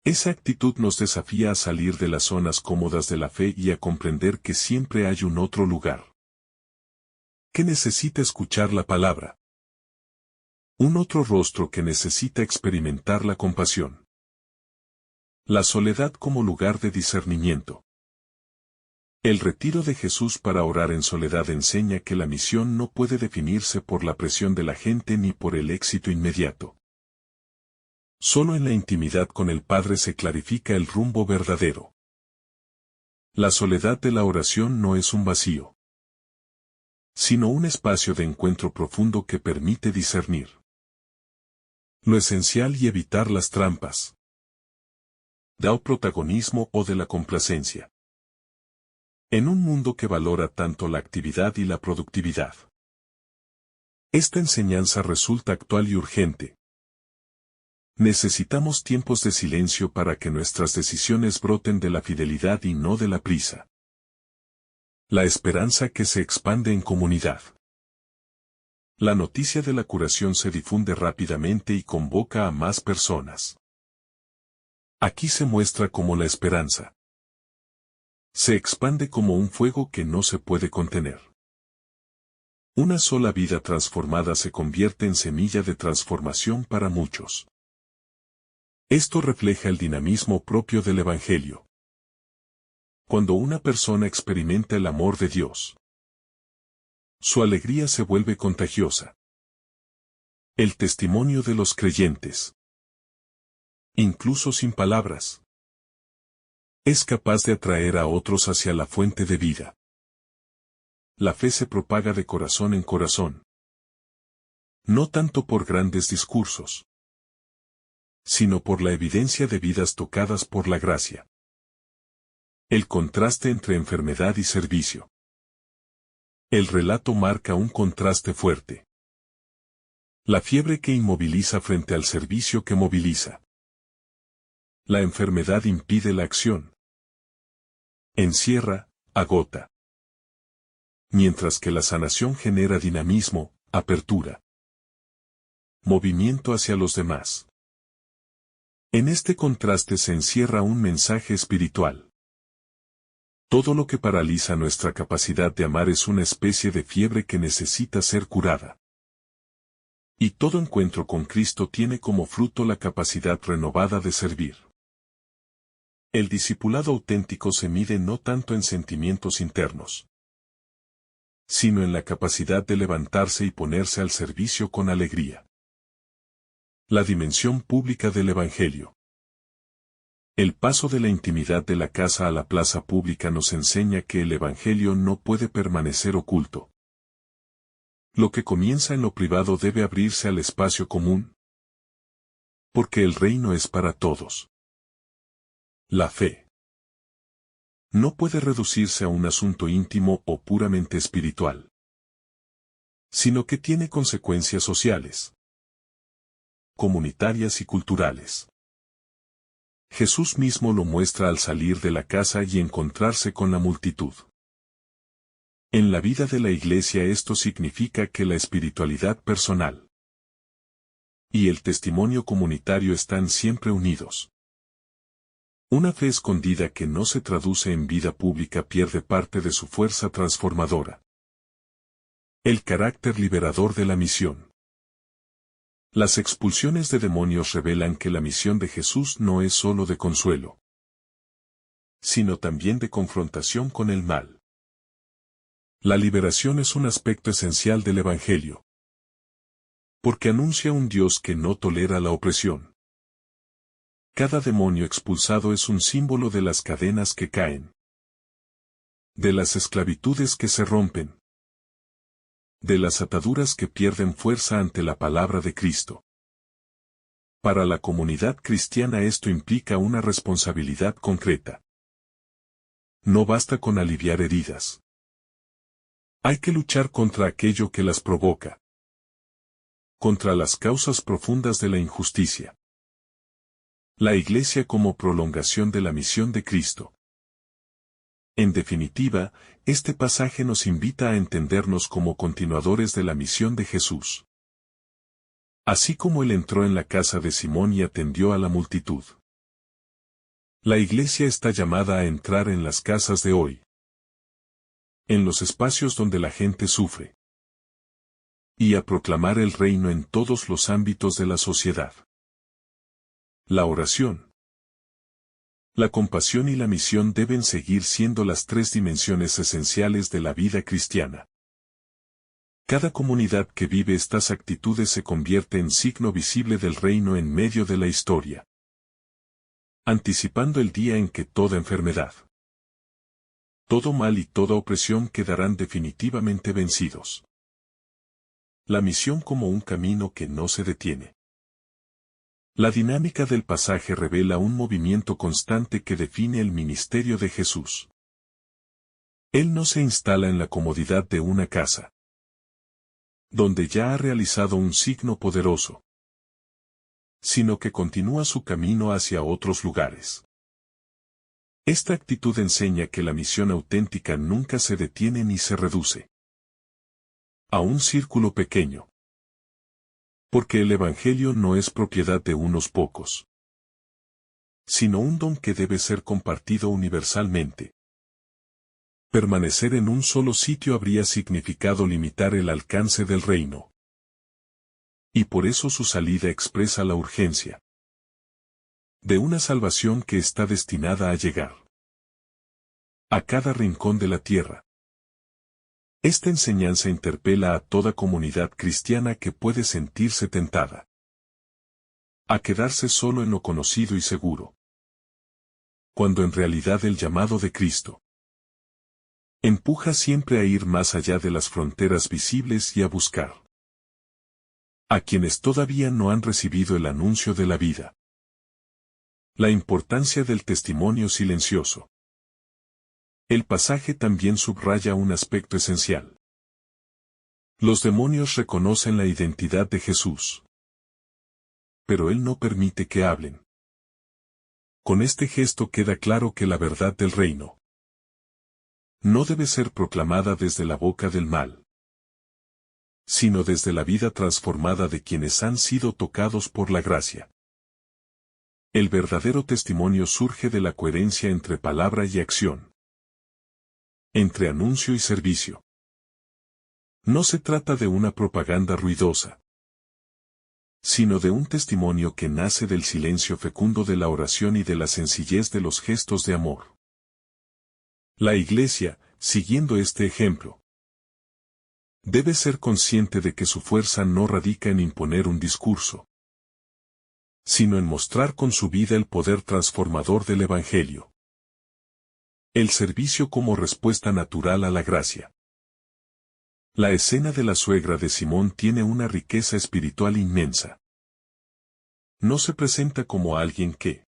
Esa actitud nos desafía a salir de las zonas cómodas de la fe y a comprender que siempre hay un otro lugar que necesita escuchar la palabra. Un otro rostro que necesita experimentar la compasión. La soledad como lugar de discernimiento. El retiro de Jesús para orar en soledad enseña que la misión no puede definirse por la presión de la gente ni por el éxito inmediato. Solo en la intimidad con el Padre se clarifica el rumbo verdadero. La soledad de la oración no es un vacío, sino un espacio de encuentro profundo que permite discernir lo esencial y evitar las trampas del protagonismo o de la complacencia. En un mundo que valora tanto la actividad y la productividad, esta enseñanza resulta actual y urgente. Necesitamos tiempos de silencio para que nuestras decisiones broten de la fidelidad y no de la prisa. La esperanza que se expande en comunidad. La noticia de la curación se difunde rápidamente y convoca a más personas. Aquí se muestra cómo la esperanza se expande como un fuego que no se puede contener. Una sola vida transformada se convierte en semilla de transformación para muchos. Esto refleja el dinamismo propio del Evangelio. Cuando una persona experimenta el amor de Dios, su alegría se vuelve contagiosa. El testimonio de los creyentes, incluso sin palabras, es capaz de atraer a otros hacia la fuente de vida. La fe se propaga de corazón en corazón. No tanto por grandes discursos, sino por la evidencia de vidas tocadas por la gracia. El contraste entre enfermedad y servicio. El relato marca un contraste fuerte. La fiebre que inmoviliza frente al servicio que moviliza. La enfermedad impide la acción. Encierra, agota. Mientras que la sanación genera dinamismo, apertura. Movimiento hacia los demás. En este contraste se encierra un mensaje espiritual. Todo lo que paraliza nuestra capacidad de amar es una especie de fiebre que necesita ser curada. Y todo encuentro con Cristo tiene como fruto la capacidad renovada de servir. El discipulado auténtico se mide no tanto en sentimientos internos, sino en la capacidad de levantarse y ponerse al servicio con alegría. La dimensión pública del Evangelio. El paso de la intimidad de la casa a la plaza pública nos enseña que el Evangelio no puede permanecer oculto. Lo que comienza en lo privado debe abrirse al espacio común, porque el reino es para todos. La fe no puede reducirse a un asunto íntimo o puramente espiritual, sino que tiene consecuencias sociales, comunitarias y culturales. Jesús mismo lo muestra al salir de la casa y encontrarse con la multitud. En la vida de la Iglesia esto significa que la espiritualidad personal y el testimonio comunitario están siempre unidos. Una fe escondida que no se traduce en vida pública pierde parte de su fuerza transformadora. El carácter liberador de la misión. Las expulsiones de demonios revelan que la misión de Jesús no es sólo de consuelo, sino también de confrontación con el mal. La liberación es un aspecto esencial del Evangelio, porque anuncia un Dios que no tolera la opresión. Cada demonio expulsado es un símbolo de las cadenas que caen, de las esclavitudes que se rompen, de las ataduras que pierden fuerza ante la palabra de Cristo. Para la comunidad cristiana esto implica una responsabilidad concreta. No basta con aliviar heridas. Hay que luchar contra aquello que las provoca, contra las causas profundas de la injusticia. La Iglesia como prolongación de la misión de Cristo. En definitiva, este pasaje nos invita a entendernos como continuadores de la misión de Jesús. Así como Él entró en la casa de Simón y atendió a la multitud. La Iglesia está llamada a entrar en las casas de hoy. En los espacios donde la gente sufre. y a proclamar el reino en todos los ámbitos de la sociedad. La oración. La compasión y la misión deben seguir siendo las tres dimensiones esenciales de la vida cristiana. Cada comunidad que vive estas actitudes se convierte en signo visible del reino en medio de la historia, anticipando el día en que toda enfermedad, todo mal y toda opresión quedarán definitivamente vencidos. La misión como un camino que no se detiene. La dinámica del pasaje revela un movimiento constante que define el ministerio de Jesús. Él no se instala en la comodidad de una casa, donde ya ha realizado un signo poderoso, sino que continúa su camino hacia otros lugares. Esta actitud enseña que la misión auténtica nunca se detiene ni se reduce a un círculo pequeño. Porque el Evangelio no es propiedad de unos pocos, sino un don que debe ser compartido universalmente. Permanecer en un solo sitio habría significado limitar el alcance del reino. Y por eso su salida expresa la urgencia de una salvación que está destinada a llegar a cada rincón de la tierra. Esta enseñanza interpela a toda comunidad cristiana que puede sentirse tentada a quedarse solo en lo conocido y seguro, cuando en realidad el llamado de Cristo empuja siempre a ir más allá de las fronteras visibles y a buscar a quienes todavía no han recibido el anuncio de la vida. La importancia del testimonio silencioso. El pasaje también subraya un aspecto esencial. Los demonios reconocen la identidad de Jesús, pero Él no permite que hablen. Con este gesto queda claro que la verdad del reino no debe ser proclamada desde la boca del mal, sino desde la vida transformada de quienes han sido tocados por la gracia. El verdadero testimonio surge de la coherencia entre palabra y acción, entre anuncio y servicio. No se trata de una propaganda ruidosa, sino de un testimonio que nace del silencio fecundo de la oración y de la sencillez de los gestos de amor. La Iglesia, siguiendo este ejemplo, debe ser consciente de que su fuerza no radica en imponer un discurso, sino en mostrar con su vida el poder transformador del Evangelio. El servicio como respuesta natural a la gracia. La escena de la suegra de Simón tiene una riqueza espiritual inmensa. No se presenta como alguien que,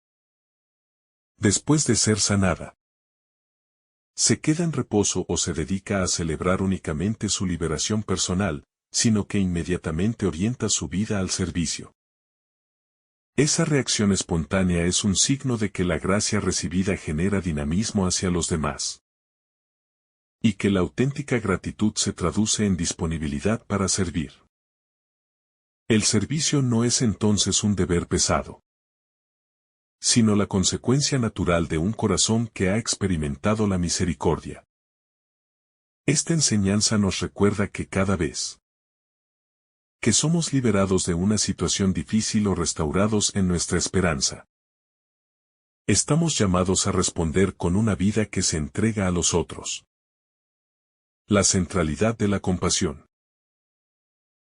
después de ser sanada, se queda en reposo o se dedica a celebrar únicamente su liberación personal, sino que inmediatamente orienta su vida al servicio. Esa reacción espontánea es un signo de que la gracia recibida genera dinamismo hacia los demás, y que la auténtica gratitud se traduce en disponibilidad para servir. El servicio no es entonces un deber pesado, sino la consecuencia natural de un corazón que ha experimentado la misericordia. Esta enseñanza nos recuerda que cada vez que somos liberados de una situación difícil o restaurados en nuestra esperanza, estamos llamados a responder con una vida que se entrega a los otros. La centralidad de la compasión.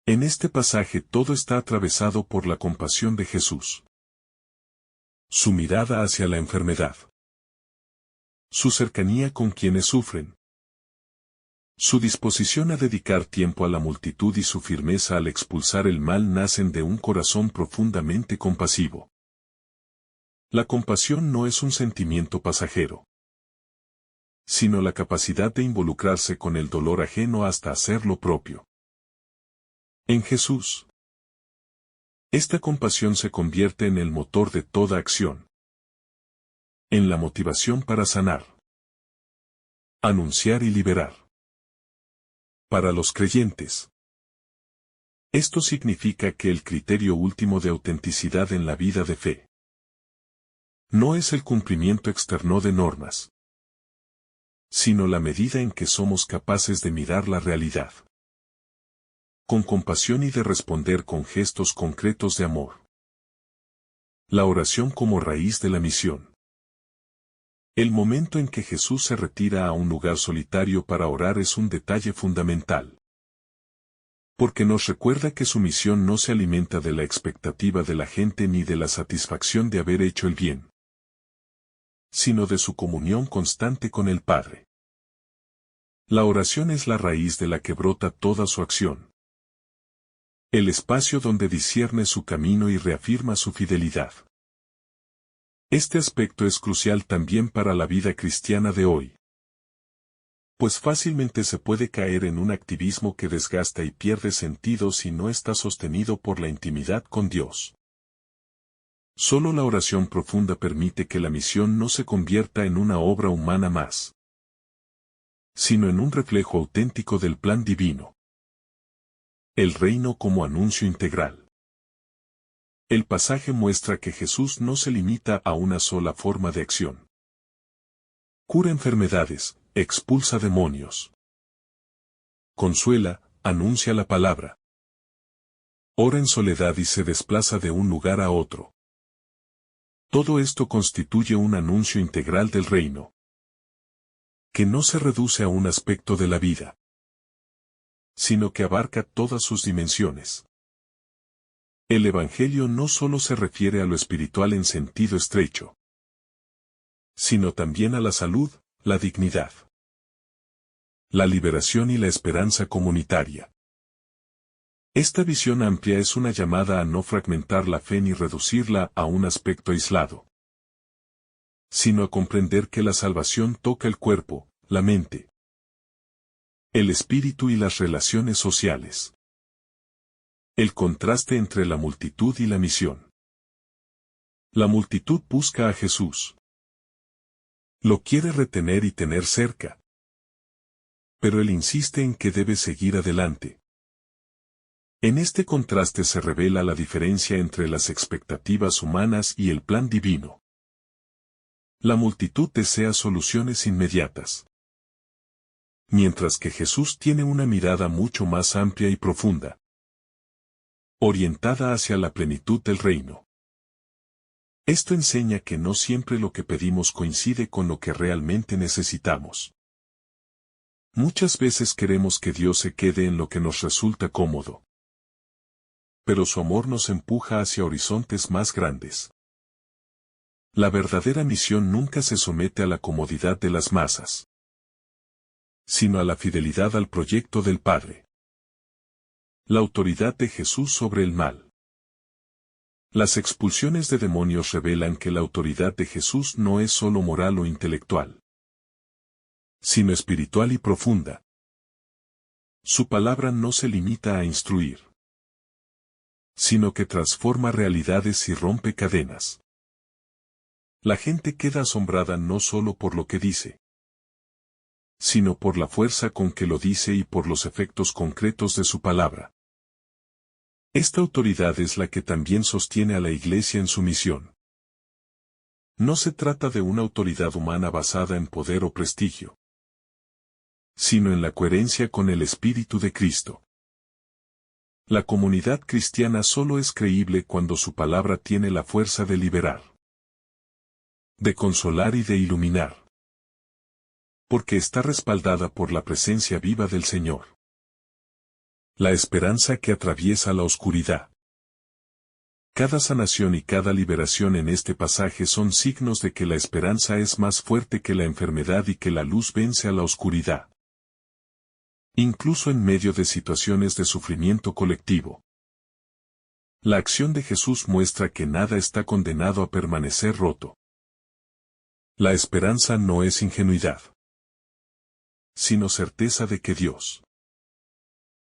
En este pasaje todo está atravesado por la compasión de Jesús. Su mirada hacia la enfermedad, su cercanía con quienes sufren, su disposición a dedicar tiempo a la multitud y su firmeza al expulsar el mal nacen de un corazón profundamente compasivo. La compasión no es un sentimiento pasajero, sino la capacidad de involucrarse con el dolor ajeno hasta hacer lo propio. En Jesús, esta compasión se convierte en el motor de toda acción, en la motivación para sanar, anunciar y liberar. Para los creyentes, esto significa que el criterio último de autenticidad en la vida de fe no es el cumplimiento externo de normas, sino la medida en que somos capaces de mirar la realidad con compasión y de responder con gestos concretos de amor. La oración como raíz de la misión. El momento en que Jesús se retira a un lugar solitario para orar es un detalle fundamental. Porque nos recuerda que su misión no se alimenta de la expectativa de la gente ni de la satisfacción de haber hecho el bien, sino de su comunión constante con el Padre. La oración es la raíz de la que brota toda su acción. El espacio donde discierne su camino y reafirma su fidelidad. Este aspecto es crucial también para la vida cristiana de hoy. Pues fácilmente se puede caer en un activismo que desgasta y pierde sentido si no está sostenido por la intimidad con Dios. Solo la oración profunda permite que la misión no se convierta en una obra humana más, sino en un reflejo auténtico del plan divino. El reino como anuncio integral. El pasaje muestra que Jesús no se limita a una sola forma de acción. Cura enfermedades, expulsa demonios. Consuela, anuncia la palabra. Ora en soledad y se desplaza de un lugar a otro. Todo esto constituye un anuncio integral del reino, que no se reduce a un aspecto de la vida, sino que abarca todas sus dimensiones. El Evangelio no solo se refiere a lo espiritual en sentido estrecho, sino también a la salud, la dignidad, la liberación y la esperanza comunitaria. Esta visión amplia es una llamada a no fragmentar la fe ni reducirla a un aspecto aislado, sino a comprender que la salvación toca el cuerpo, la mente, el espíritu y las relaciones sociales. El contraste entre la multitud y la misión. La multitud busca a Jesús. Lo quiere retener y tener cerca. Pero él insiste en que debe seguir adelante. En este contraste se revela la diferencia entre las expectativas humanas y el plan divino. La multitud desea soluciones inmediatas, mientras que Jesús tiene una mirada mucho más amplia y profunda, orientada hacia la plenitud del reino. Esto enseña que no siempre lo que pedimos coincide con lo que realmente necesitamos. Muchas veces queremos que Dios se quede en lo que nos resulta cómodo, pero su amor nos empuja hacia horizontes más grandes. La verdadera misión nunca se somete a la comodidad de las masas, sino a la fidelidad al proyecto del Padre. La autoridad de Jesús sobre el mal. Las expulsiones de demonios revelan que la autoridad de Jesús no es solo moral o intelectual, sino espiritual y profunda. Su palabra no se limita a instruir, sino que transforma realidades y rompe cadenas. La gente queda asombrada no solo por lo que dice, sino por la fuerza con que lo dice y por los efectos concretos de su palabra. Esta autoridad es la que también sostiene a la Iglesia en su misión. No se trata de una autoridad humana basada en poder o prestigio, sino en la coherencia con el Espíritu de Cristo. La comunidad cristiana solo es creíble cuando su palabra tiene la fuerza de liberar, de consolar y de iluminar, porque está respaldada por la presencia viva del Señor. La esperanza que atraviesa la oscuridad. Cada sanación y cada liberación en este pasaje son signos de que la esperanza es más fuerte que la enfermedad y que la luz vence a la oscuridad. Incluso en medio de situaciones de sufrimiento colectivo. La acción de Jesús muestra que nada está condenado a permanecer roto. La esperanza no es ingenuidad, sino certeza de que Dios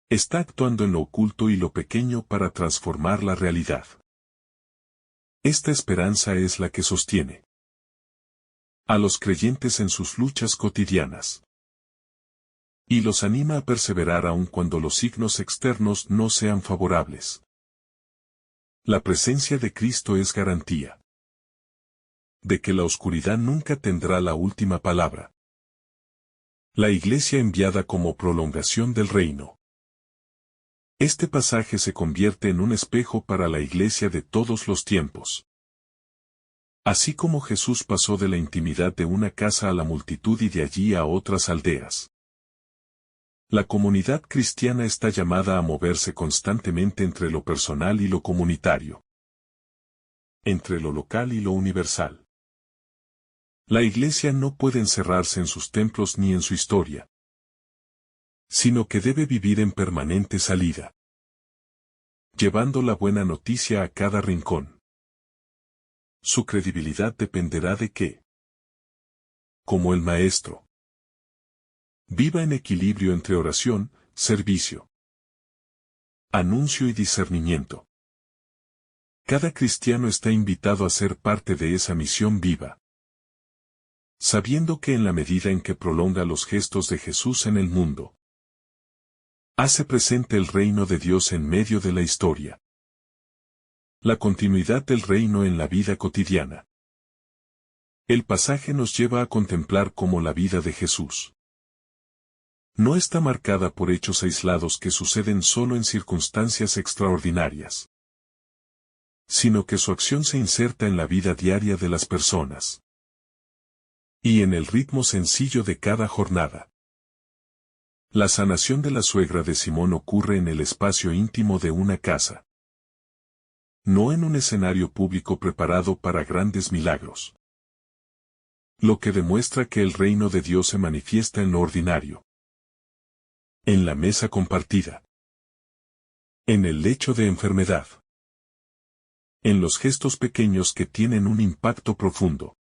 está actuando en lo oculto y lo pequeño para transformar la realidad. Esta esperanza es la que sostiene a los creyentes en sus luchas cotidianas, y los anima a perseverar aun cuando los signos externos no sean favorables. La presencia de Cristo es garantía de que la oscuridad nunca tendrá la última palabra. La Iglesia enviada como prolongación del reino. Este pasaje se convierte en un espejo para la iglesia de todos los tiempos. Así como Jesús pasó de la intimidad de una casa a la multitud y de allí a otras aldeas. La comunidad cristiana está llamada a moverse constantemente entre lo personal y lo comunitario. Entre lo local y lo universal. La iglesia no puede encerrarse en sus templos ni en su historia, sino que debe vivir en permanente salida, llevando la buena noticia a cada rincón. Su credibilidad dependerá de que, como el Maestro, viva en equilibrio entre oración, servicio, anuncio y discernimiento. Cada cristiano está invitado a ser parte de esa misión viva, sabiendo que en la medida en que prolonga los gestos de Jesús en el mundo, hace presente el reino de Dios en medio de la historia. La continuidad del reino en la vida cotidiana. El pasaje nos lleva a contemplar cómo la vida de Jesús no está marcada por hechos aislados que suceden solo en circunstancias extraordinarias, sino que su acción se inserta en la vida diaria de las personas y en el ritmo sencillo de cada jornada. La sanación de la suegra de Simón ocurre en el espacio íntimo de una casa, no en un escenario público preparado para grandes milagros. Lo que demuestra que el reino de Dios se manifiesta en lo ordinario. En la mesa compartida. En el lecho de enfermedad. En los gestos pequeños que tienen un impacto profundo.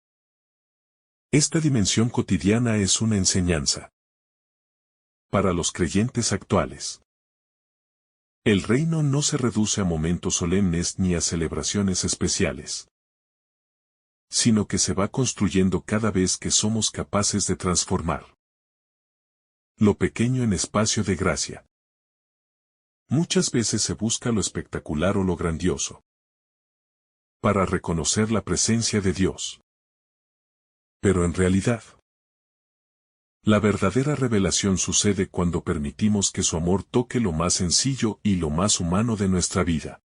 Esta dimensión cotidiana es una enseñanza para los creyentes actuales. El reino no se reduce a momentos solemnes ni a celebraciones especiales, sino que se va construyendo cada vez que somos capaces de transformar lo pequeño en espacio de gracia. Muchas veces se busca lo espectacular o lo grandioso para reconocer la presencia de Dios. Pero en realidad, la verdadera revelación sucede cuando permitimos que su amor toque lo más sencillo y lo más humano de nuestra vida,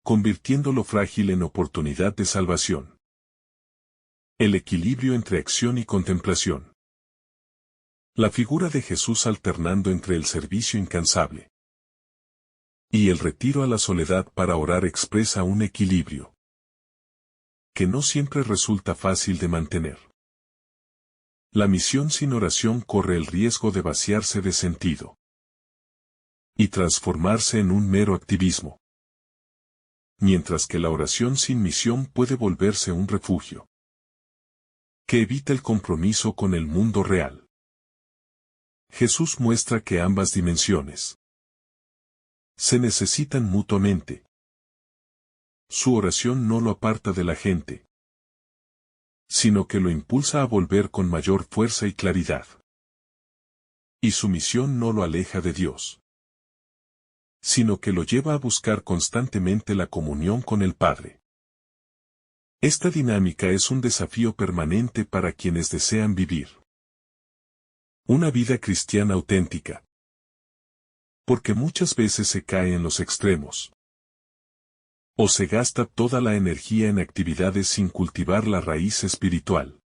convirtiendo lo frágil en oportunidad de salvación. El equilibrio entre acción y contemplación. La figura de Jesús alternando entre el servicio incansable y el retiro a la soledad para orar expresa un equilibrio que no siempre resulta fácil de mantener. La misión sin oración corre el riesgo de vaciarse de sentido y transformarse en un mero activismo, mientras que la oración sin misión puede volverse un refugio que evita el compromiso con el mundo real. Jesús muestra que ambas dimensiones se necesitan mutuamente. Su oración no lo aparta de la gente, sino que lo impulsa a volver con mayor fuerza y claridad. Y su misión no lo aleja de Dios, sino que lo lleva a buscar constantemente la comunión con el Padre. Esta dinámica es un desafío permanente para quienes desean vivir una vida cristiana auténtica, porque muchas veces se cae en los extremos, o se gasta toda la energía en actividades sin cultivar la raíz espiritual,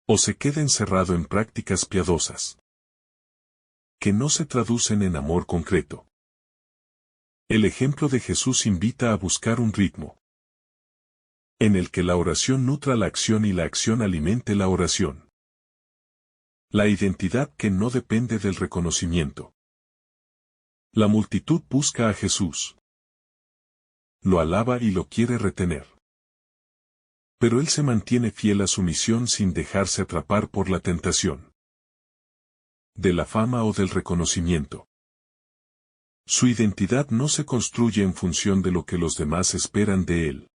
o se queda encerrado en prácticas piadosas que no se traducen en amor concreto. El ejemplo de Jesús invita a buscar un ritmo en el que la oración nutra la acción y la acción alimente la oración. La identidad que no depende del reconocimiento. La multitud busca a Jesús. Lo alaba y lo quiere retener. Pero él se mantiene fiel a su misión sin dejarse atrapar por la tentación de la fama o del reconocimiento. Su identidad no se construye en función de lo que los demás esperan de él,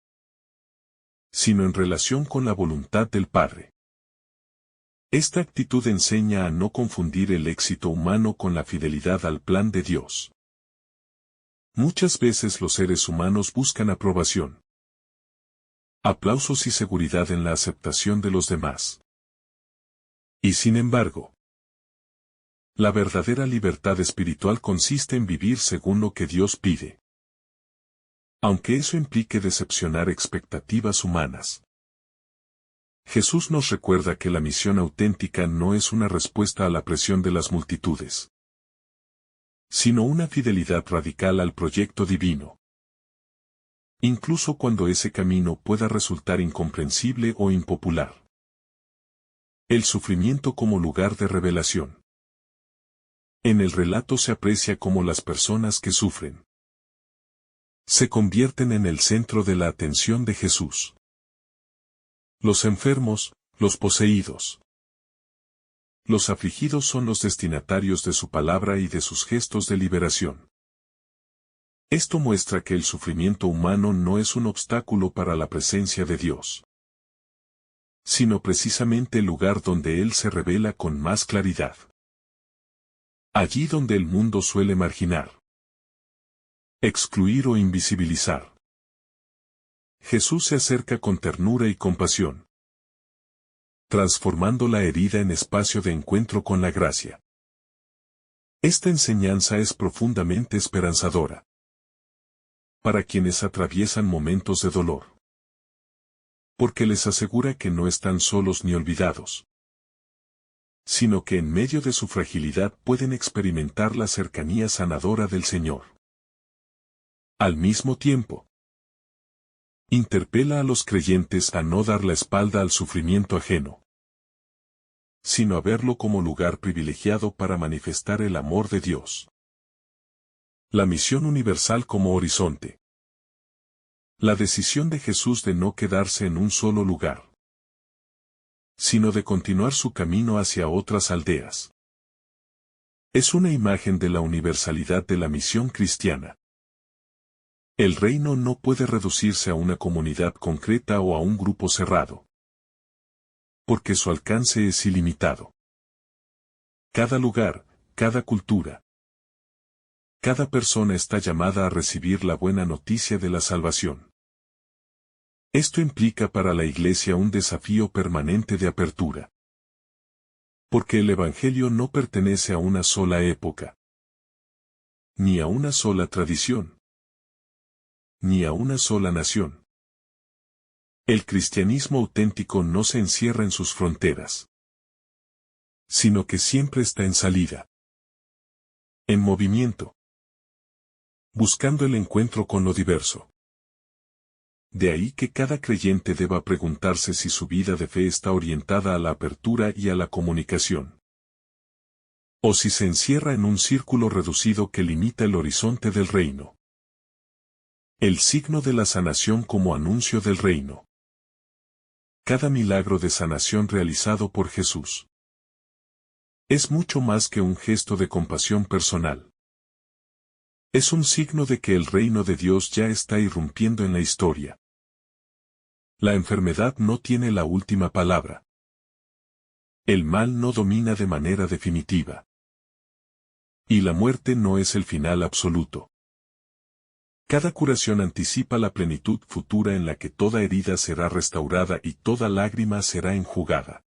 sino en relación con la voluntad del Padre. Esta actitud enseña a no confundir el éxito humano con la fidelidad al plan de Dios. Muchas veces los seres humanos buscan aprobación, aplausos y seguridad en la aceptación de los demás. Y sin embargo, La verdadera libertad espiritual consiste en vivir según lo que Dios pide. Aunque eso implique decepcionar expectativas humanas. Jesús nos recuerda que la misión auténtica no es una respuesta a la presión de las multitudes, sino una fidelidad radical al proyecto divino. Incluso cuando ese camino pueda resultar incomprensible o impopular. El sufrimiento como lugar de revelación. En el relato se aprecia cómo las personas que sufren se convierten en el centro de la atención de Jesús. Los enfermos, los poseídos. Los afligidos son los destinatarios de su palabra y de sus gestos de liberación. Esto muestra que el sufrimiento humano no es un obstáculo para la presencia de Dios, sino precisamente el lugar donde Él se revela con más claridad. Allí donde el mundo suele marginar, excluir o invisibilizar. Jesús se acerca con ternura y compasión, transformando la herida en espacio de encuentro con la gracia. Esta enseñanza es profundamente esperanzadora para quienes atraviesan momentos de dolor, porque les asegura que no están solos ni olvidados, sino que en medio de su fragilidad pueden experimentar la cercanía sanadora del Señor. Al mismo tiempo, interpela a los creyentes a no dar la espalda al sufrimiento ajeno, sino a verlo como lugar privilegiado para manifestar el amor de Dios. La misión universal como horizonte. La decisión de Jesús de no quedarse en un solo lugar, sino de continuar su camino hacia otras aldeas. Es una imagen de la universalidad de la misión cristiana. El reino no puede reducirse a una comunidad concreta o a un grupo cerrado, porque su alcance es ilimitado. Cada lugar, cada cultura, cada persona está llamada a recibir la buena noticia de la salvación. Esto implica para la Iglesia un desafío permanente de apertura, porque el Evangelio no pertenece a una sola época, ni a una sola tradición, ni a una sola nación. El cristianismo auténtico no se encierra en sus fronteras, sino que siempre está en salida, en movimiento, buscando el encuentro con lo diverso. De ahí que cada creyente deba preguntarse si su vida de fe está orientada a la apertura y a la comunicación, o si se encierra en un círculo reducido que limita el horizonte del reino. El signo de la sanación como anuncio del reino. Cada milagro de sanación realizado por Jesús es mucho más que un gesto de compasión personal. Es un signo de que el reino de Dios ya está irrumpiendo en la historia. La enfermedad no tiene la última palabra. El mal no domina de manera definitiva. Y la muerte no es el final absoluto. Cada curación anticipa la plenitud futura en la que toda herida será restaurada y toda lágrima será enjugada.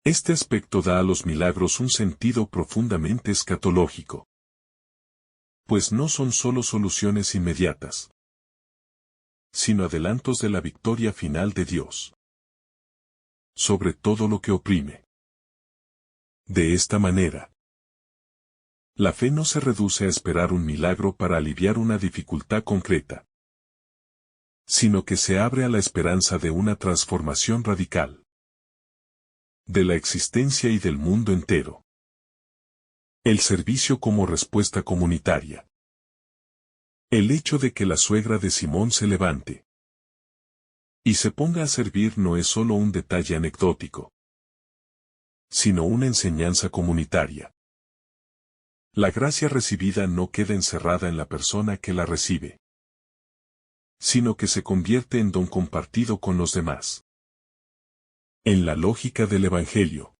Este aspecto da a los milagros un sentido profundamente escatológico, pues no son solo soluciones inmediatas, sino adelantos de la victoria final de Dios sobre todo lo que oprime. De esta manera, la fe no se reduce a esperar un milagro para aliviar una dificultad concreta, sino que se abre a la esperanza de una transformación radical de la existencia y del mundo entero. El servicio como respuesta comunitaria. El hecho de que la suegra de Simón se levante y se ponga a servir no es solo un detalle anecdótico, sino una enseñanza comunitaria. La gracia recibida no queda encerrada en la persona que la recibe, sino que se convierte en don compartido con los demás. En la lógica del Evangelio,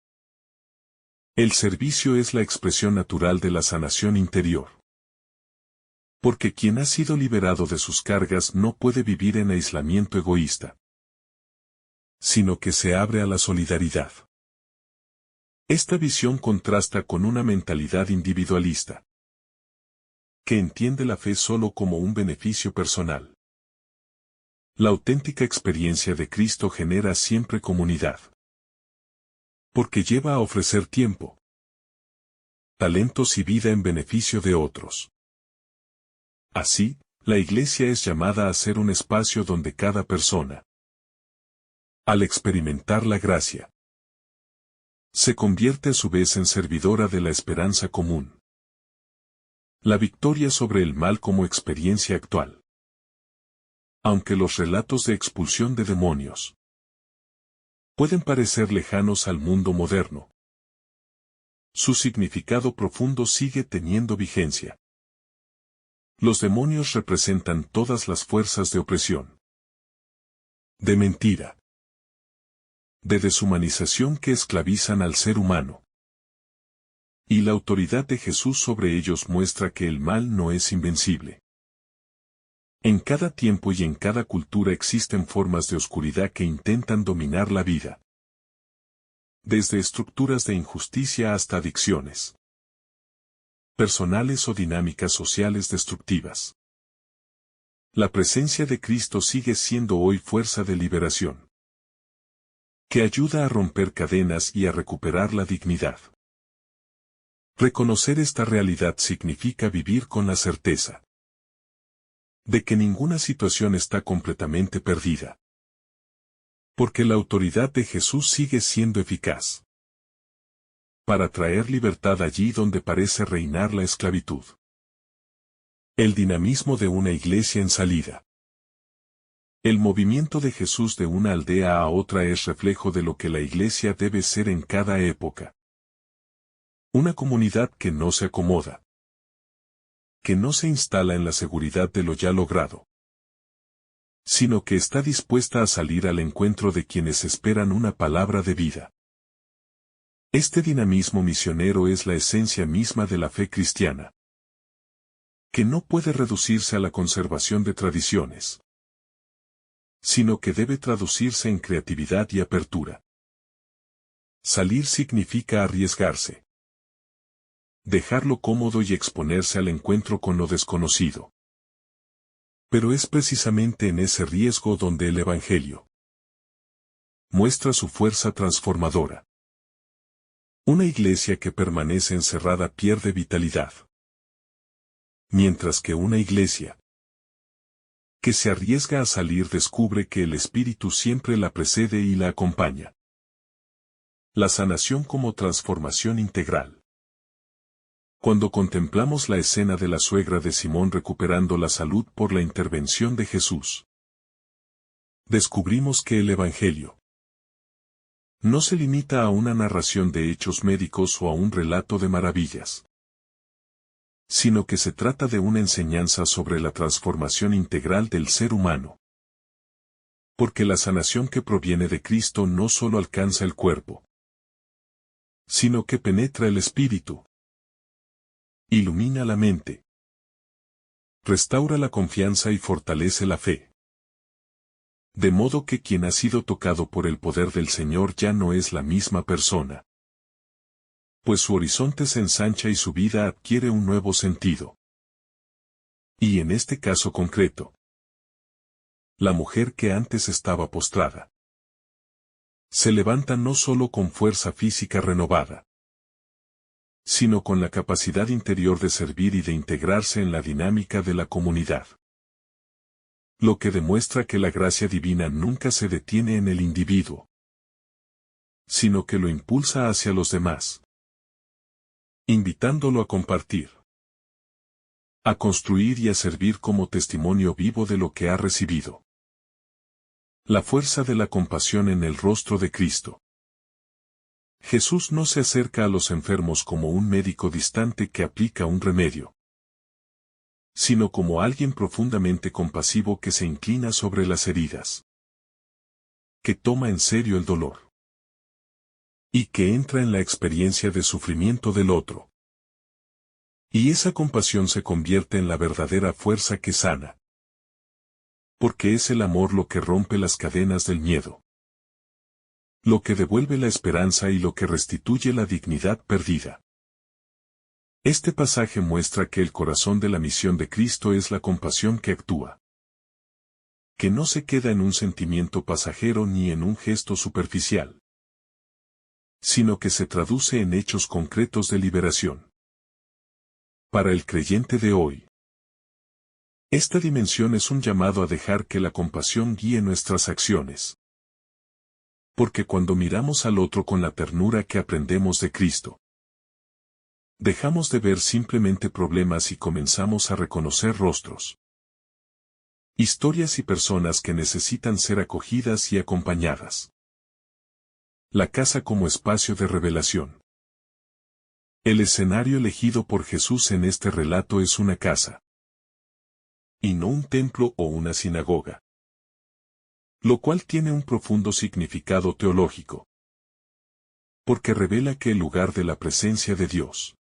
el servicio es la expresión natural de la sanación interior. Porque quien ha sido liberado de sus cargas no puede vivir en aislamiento egoísta, sino que se abre a la solidaridad. Esta visión contrasta con una mentalidad individualista, que entiende la fe solo como un beneficio personal. La auténtica experiencia de Cristo genera siempre comunidad, porque lleva a ofrecer tiempo, talentos y vida en beneficio de otros. Así, la Iglesia es llamada a ser un espacio donde cada persona, al experimentar la gracia, se convierte a su vez en servidora de la esperanza común. La victoria sobre el mal como experiencia actual. Aunque los relatos de expulsión de demonios pueden parecer lejanos al mundo moderno, su significado profundo sigue teniendo vigencia. Los demonios representan todas las fuerzas de opresión, de mentira, de deshumanización que esclavizan al ser humano. Y la autoridad de Jesús sobre ellos muestra que el mal no es invencible. En cada tiempo y en cada cultura existen formas de oscuridad que intentan dominar la vida. Desde estructuras de injusticia hasta adicciones personales o dinámicas sociales destructivas. La presencia de Cristo sigue siendo hoy fuerza de liberación, que ayuda a romper cadenas y a recuperar la dignidad. Reconocer esta realidad significa vivir con la certeza de que ninguna situación está completamente perdida, porque la autoridad de Jesús sigue siendo eficaz para traer libertad allí donde parece reinar la esclavitud. El dinamismo de una iglesia en salida. El movimiento de Jesús de una aldea a otra es reflejo de lo que la iglesia debe ser en cada época. Una comunidad que no se acomoda, que no se instala en la seguridad de lo ya logrado, sino que está dispuesta a salir al encuentro de quienes esperan una palabra de vida. Este dinamismo misionero es la esencia misma de la fe cristiana, que no puede reducirse a la conservación de tradiciones, sino que debe traducirse en creatividad y apertura. Salir significa arriesgarse, dejar lo cómodo y exponerse al encuentro con lo desconocido. Pero es precisamente en ese riesgo donde el Evangelio muestra su fuerza transformadora. Una iglesia que permanece encerrada pierde vitalidad, mientras que una iglesia que se arriesga a salir descubre que el Espíritu siempre la precede y la acompaña. La sanación como transformación integral. Cuando contemplamos la escena de la suegra de Simón recuperando la salud por la intervención de Jesús, descubrimos que el Evangelio no se limita a una narración de hechos médicos o a un relato de maravillas, sino que se trata de una enseñanza sobre la transformación integral del ser humano. Porque la sanación que proviene de Cristo no solo alcanza el cuerpo, sino que penetra el espíritu, ilumina la mente, restaura la confianza y fortalece la fe. De modo que quien ha sido tocado por el poder del Señor ya no es la misma persona, pues su horizonte se ensancha y su vida adquiere un nuevo sentido. Y en este caso concreto, la mujer que antes estaba postrada se levanta no solo con fuerza física renovada, sino con la capacidad interior de servir y de integrarse en la dinámica de la comunidad. Lo que demuestra que la gracia divina nunca se detiene en el individuo, sino que lo impulsa hacia los demás, invitándolo a compartir, a construir y a servir como testimonio vivo de lo que ha recibido. La fuerza de la compasión en el rostro de Cristo. Jesús no se acerca a los enfermos como un médico distante que aplica un remedio, sino como alguien profundamente compasivo que se inclina sobre las heridas, que toma en serio el dolor, y que entra en la experiencia de sufrimiento del otro. Y esa compasión se convierte en la verdadera fuerza que sana, porque es el amor lo que rompe las cadenas del miedo, lo que devuelve la esperanza y lo que restituye la dignidad perdida. Este pasaje muestra que el corazón de la misión de Cristo es la compasión que actúa, que no se queda en un sentimiento pasajero ni en un gesto superficial, sino que se traduce en hechos concretos de liberación. Para el creyente de hoy, esta dimensión es un llamado a dejar que la compasión guíe nuestras acciones. Porque cuando miramos al otro con la ternura que aprendemos de Cristo, dejamos de ver simplemente problemas y comenzamos a reconocer rostros, historias y personas que necesitan ser acogidas y acompañadas. La casa como espacio de revelación. El escenario elegido por Jesús en este relato es una casa, y no un templo o una sinagoga, lo cual tiene un profundo significado teológico, porque revela que el lugar de la presencia de Dios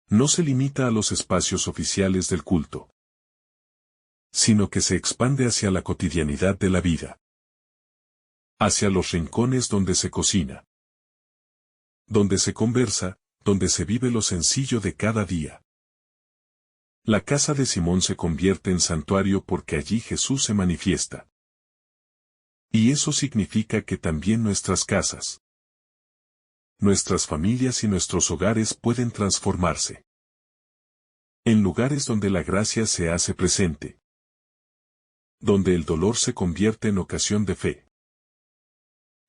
no se limita a los espacios oficiales del culto, sino que se expande hacia la cotidianidad de la vida, hacia los rincones donde se cocina, donde se conversa, donde se vive lo sencillo de cada día. La casa de Simón se convierte en santuario porque allí Jesús se manifiesta. Y eso significa que también nuestras casas, nuestras familias y nuestros hogares pueden transformarse en lugares donde la gracia se hace presente, donde el dolor se convierte en ocasión de fe,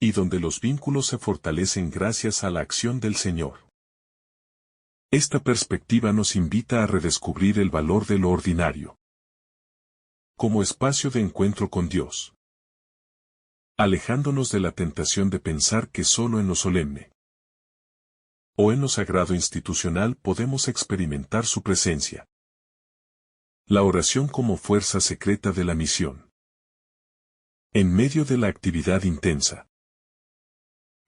y donde los vínculos se fortalecen gracias a la acción del Señor. Esta perspectiva nos invita a redescubrir el valor de lo ordinario como espacio de encuentro con Dios, alejándonos de la tentación de pensar que solo en lo solemne o en lo sagrado institucional podemos experimentar su presencia. La oración como fuerza secreta de la misión. En medio de la actividad intensa,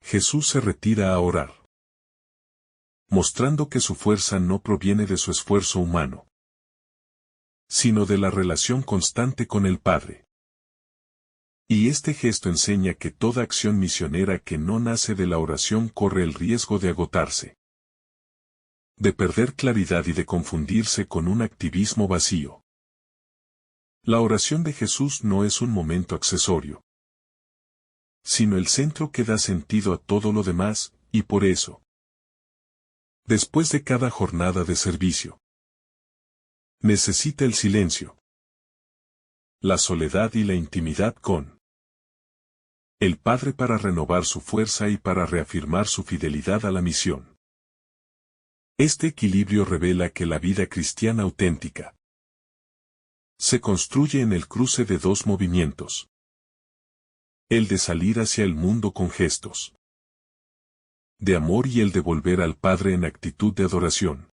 Jesús se retira a orar, mostrando que su fuerza no proviene de su esfuerzo humano, sino de la relación constante con el Padre. Y este gesto enseña que toda acción misionera que no nace de la oración corre el riesgo de agotarse, de perder claridad y de confundirse con un activismo vacío. La oración de Jesús no es un momento accesorio, sino el centro que da sentido a todo lo demás, y por eso, después de cada jornada de servicio, necesita el silencio, la soledad y la intimidad con el Padre para renovar su fuerza y para reafirmar su fidelidad a la misión. Este equilibrio revela que la vida cristiana auténtica se construye en el cruce de dos movimientos: el de salir hacia el mundo con gestos de amor y el de volver al Padre en actitud de adoración.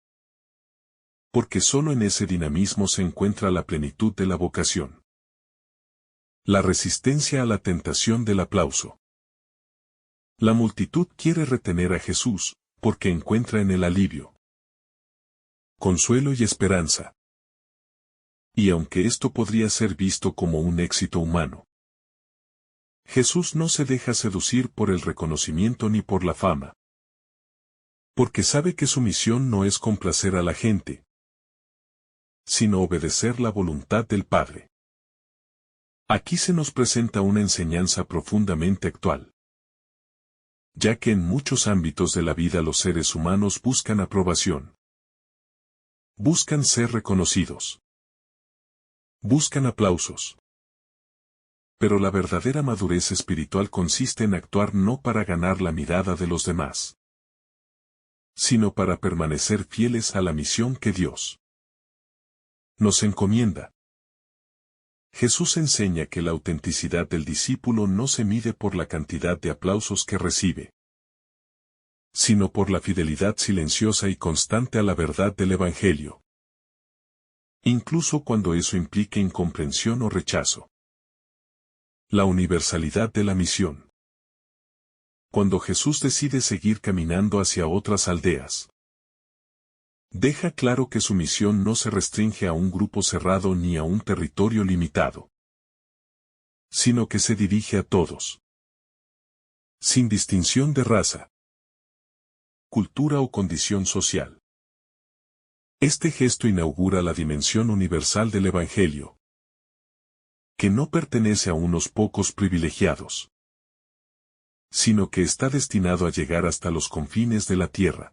Porque solo en ese dinamismo se encuentra la plenitud de la vocación. La resistencia a la tentación del aplauso. La multitud quiere retener a Jesús, porque encuentra en él alivio, consuelo y esperanza. Y aunque esto podría ser visto como un éxito humano, Jesús no se deja seducir por el reconocimiento ni por la fama, porque sabe que su misión no es complacer a la gente, sino obedecer la voluntad del Padre. Aquí se nos presenta una enseñanza profundamente actual, ya que en muchos ámbitos de la vida los seres humanos buscan aprobación, buscan ser reconocidos, buscan aplausos. Pero la verdadera madurez espiritual consiste en actuar no para ganar la mirada de los demás, sino para permanecer fieles a la misión que Dios nos encomienda. Jesús enseña que la autenticidad del discípulo no se mide por la cantidad de aplausos que recibe, sino por la fidelidad silenciosa y constante a la verdad del Evangelio, incluso cuando eso implique incomprensión o rechazo. La universalidad de la misión. Cuando Jesús decide seguir caminando hacia otras aldeas, deja claro que su misión no se restringe a un grupo cerrado ni a un territorio limitado, sino que se dirige a todos. sin distinción de raza, cultura o condición social. Este gesto inaugura la dimensión universal del Evangelio, que no pertenece a unos pocos privilegiados, sino que está destinado a llegar hasta los confines de la tierra.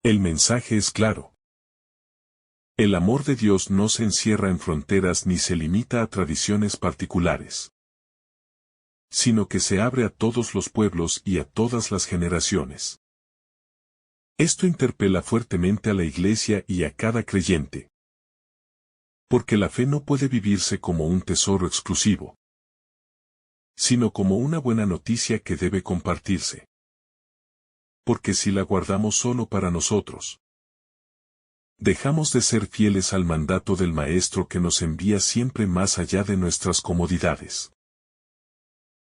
El mensaje es claro. El amor de Dios no se encierra en fronteras ni se limita a tradiciones particulares, sino que se abre a todos los pueblos y a todas las generaciones. Esto interpela fuertemente a la Iglesia y a cada creyente, porque la fe no puede vivirse como un tesoro exclusivo, sino como una buena noticia que debe compartirse. Porque si la guardamos solo para nosotros, dejamos de ser fieles al mandato del Maestro que nos envía siempre más allá de nuestras comodidades.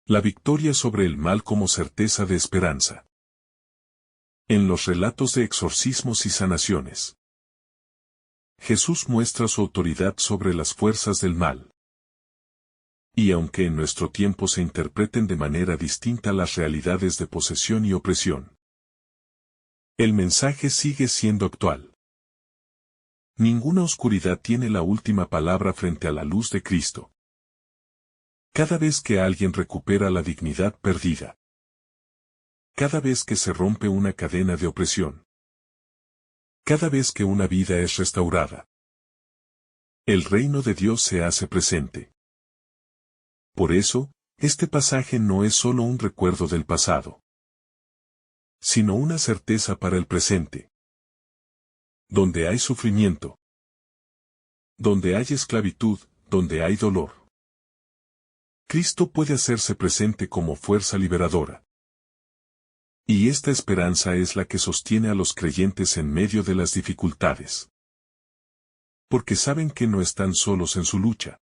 La victoria sobre el mal como certeza de esperanza. En los relatos de exorcismos y sanaciones, Jesús muestra su autoridad sobre las fuerzas del mal. Y aunque en nuestro tiempo se interpreten de manera distinta las realidades de posesión y opresión, el mensaje sigue siendo actual. Ninguna oscuridad tiene la última palabra frente a la luz de Cristo. Cada vez que alguien recupera la dignidad perdida, cada vez que se rompe una cadena de opresión, cada vez que una vida es restaurada, el reino de Dios se hace presente. Por eso, este pasaje no es solo un recuerdo del pasado, sino una certeza para el presente. Donde hay sufrimiento, donde hay esclavitud, donde hay dolor, Cristo puede hacerse presente como fuerza liberadora. Y esta esperanza es la que sostiene a los creyentes en medio de las dificultades. Porque saben que no están solos en su lucha,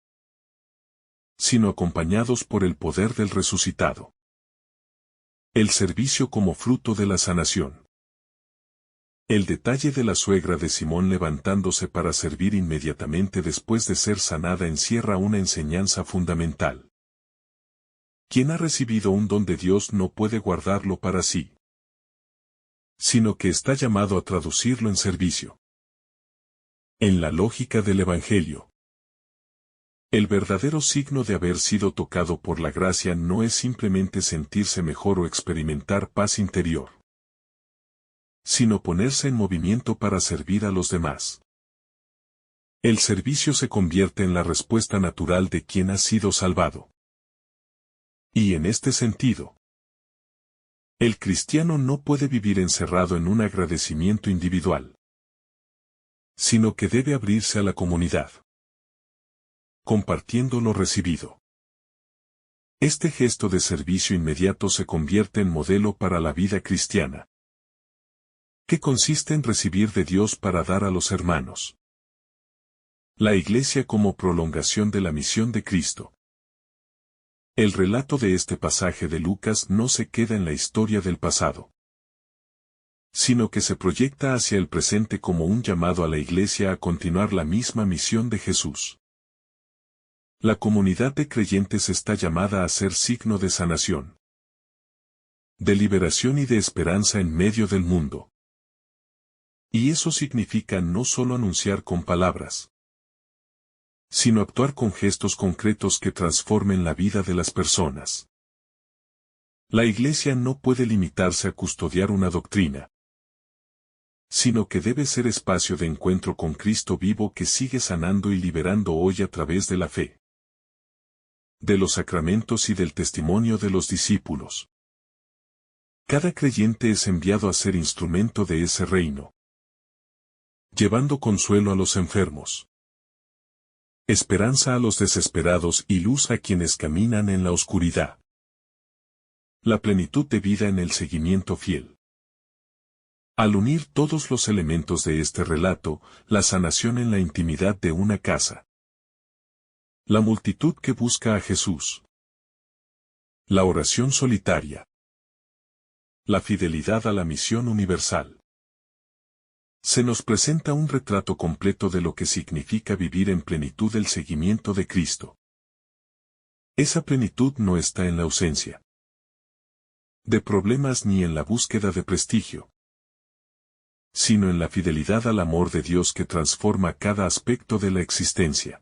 sino acompañados por el poder del resucitado. El servicio como fruto de la sanación. El detalle de la suegra de Simón levantándose para servir inmediatamente después de ser sanada encierra una enseñanza fundamental. Quien ha recibido un don de Dios no puede guardarlo para sí, sino que está llamado a traducirlo en servicio. En la lógica del Evangelio, el verdadero signo de haber sido tocado por la gracia no es simplemente sentirse mejor o experimentar paz interior, sino ponerse en movimiento para servir a los demás. El servicio se convierte en la respuesta natural de quien ha sido salvado. Y en este sentido, el cristiano no puede vivir encerrado en un agradecimiento individual, sino que debe abrirse a la comunidad, compartiendo lo recibido. Este gesto de servicio inmediato se convierte en modelo para la vida cristiana, que consiste en recibir de Dios para dar a los hermanos. La Iglesia como prolongación de la misión de Cristo. El relato de este pasaje de Lucas no se queda en la historia del pasado, sino que se proyecta hacia el presente como un llamado a la Iglesia a continuar la misma misión de Jesús. La comunidad de creyentes está llamada a ser signo de sanación, de liberación y de esperanza en medio del mundo. Y eso significa no solo anunciar con palabras, sino actuar con gestos concretos que transformen la vida de las personas. La Iglesia no puede limitarse a custodiar una doctrina, sino que debe ser espacio de encuentro con Cristo vivo que sigue sanando y liberando hoy a través de la fe, de los sacramentos y del testimonio de los discípulos. Cada creyente es enviado a ser instrumento de ese reino, llevando consuelo a los enfermos, esperanza a los desesperados y luz a quienes caminan en la oscuridad. La plenitud de vida en el seguimiento fiel. Al unir todos los elementos de este relato, la sanación en la intimidad de una casa. La multitud que busca a Jesús. La oración solitaria. La fidelidad a la misión universal. Se nos presenta un retrato completo de lo que significa vivir en plenitud el seguimiento de Cristo. Esa plenitud no está en la ausencia, de problemas ni en la búsqueda de prestigio, sino en la fidelidad al amor de Dios que transforma cada aspecto de la existencia.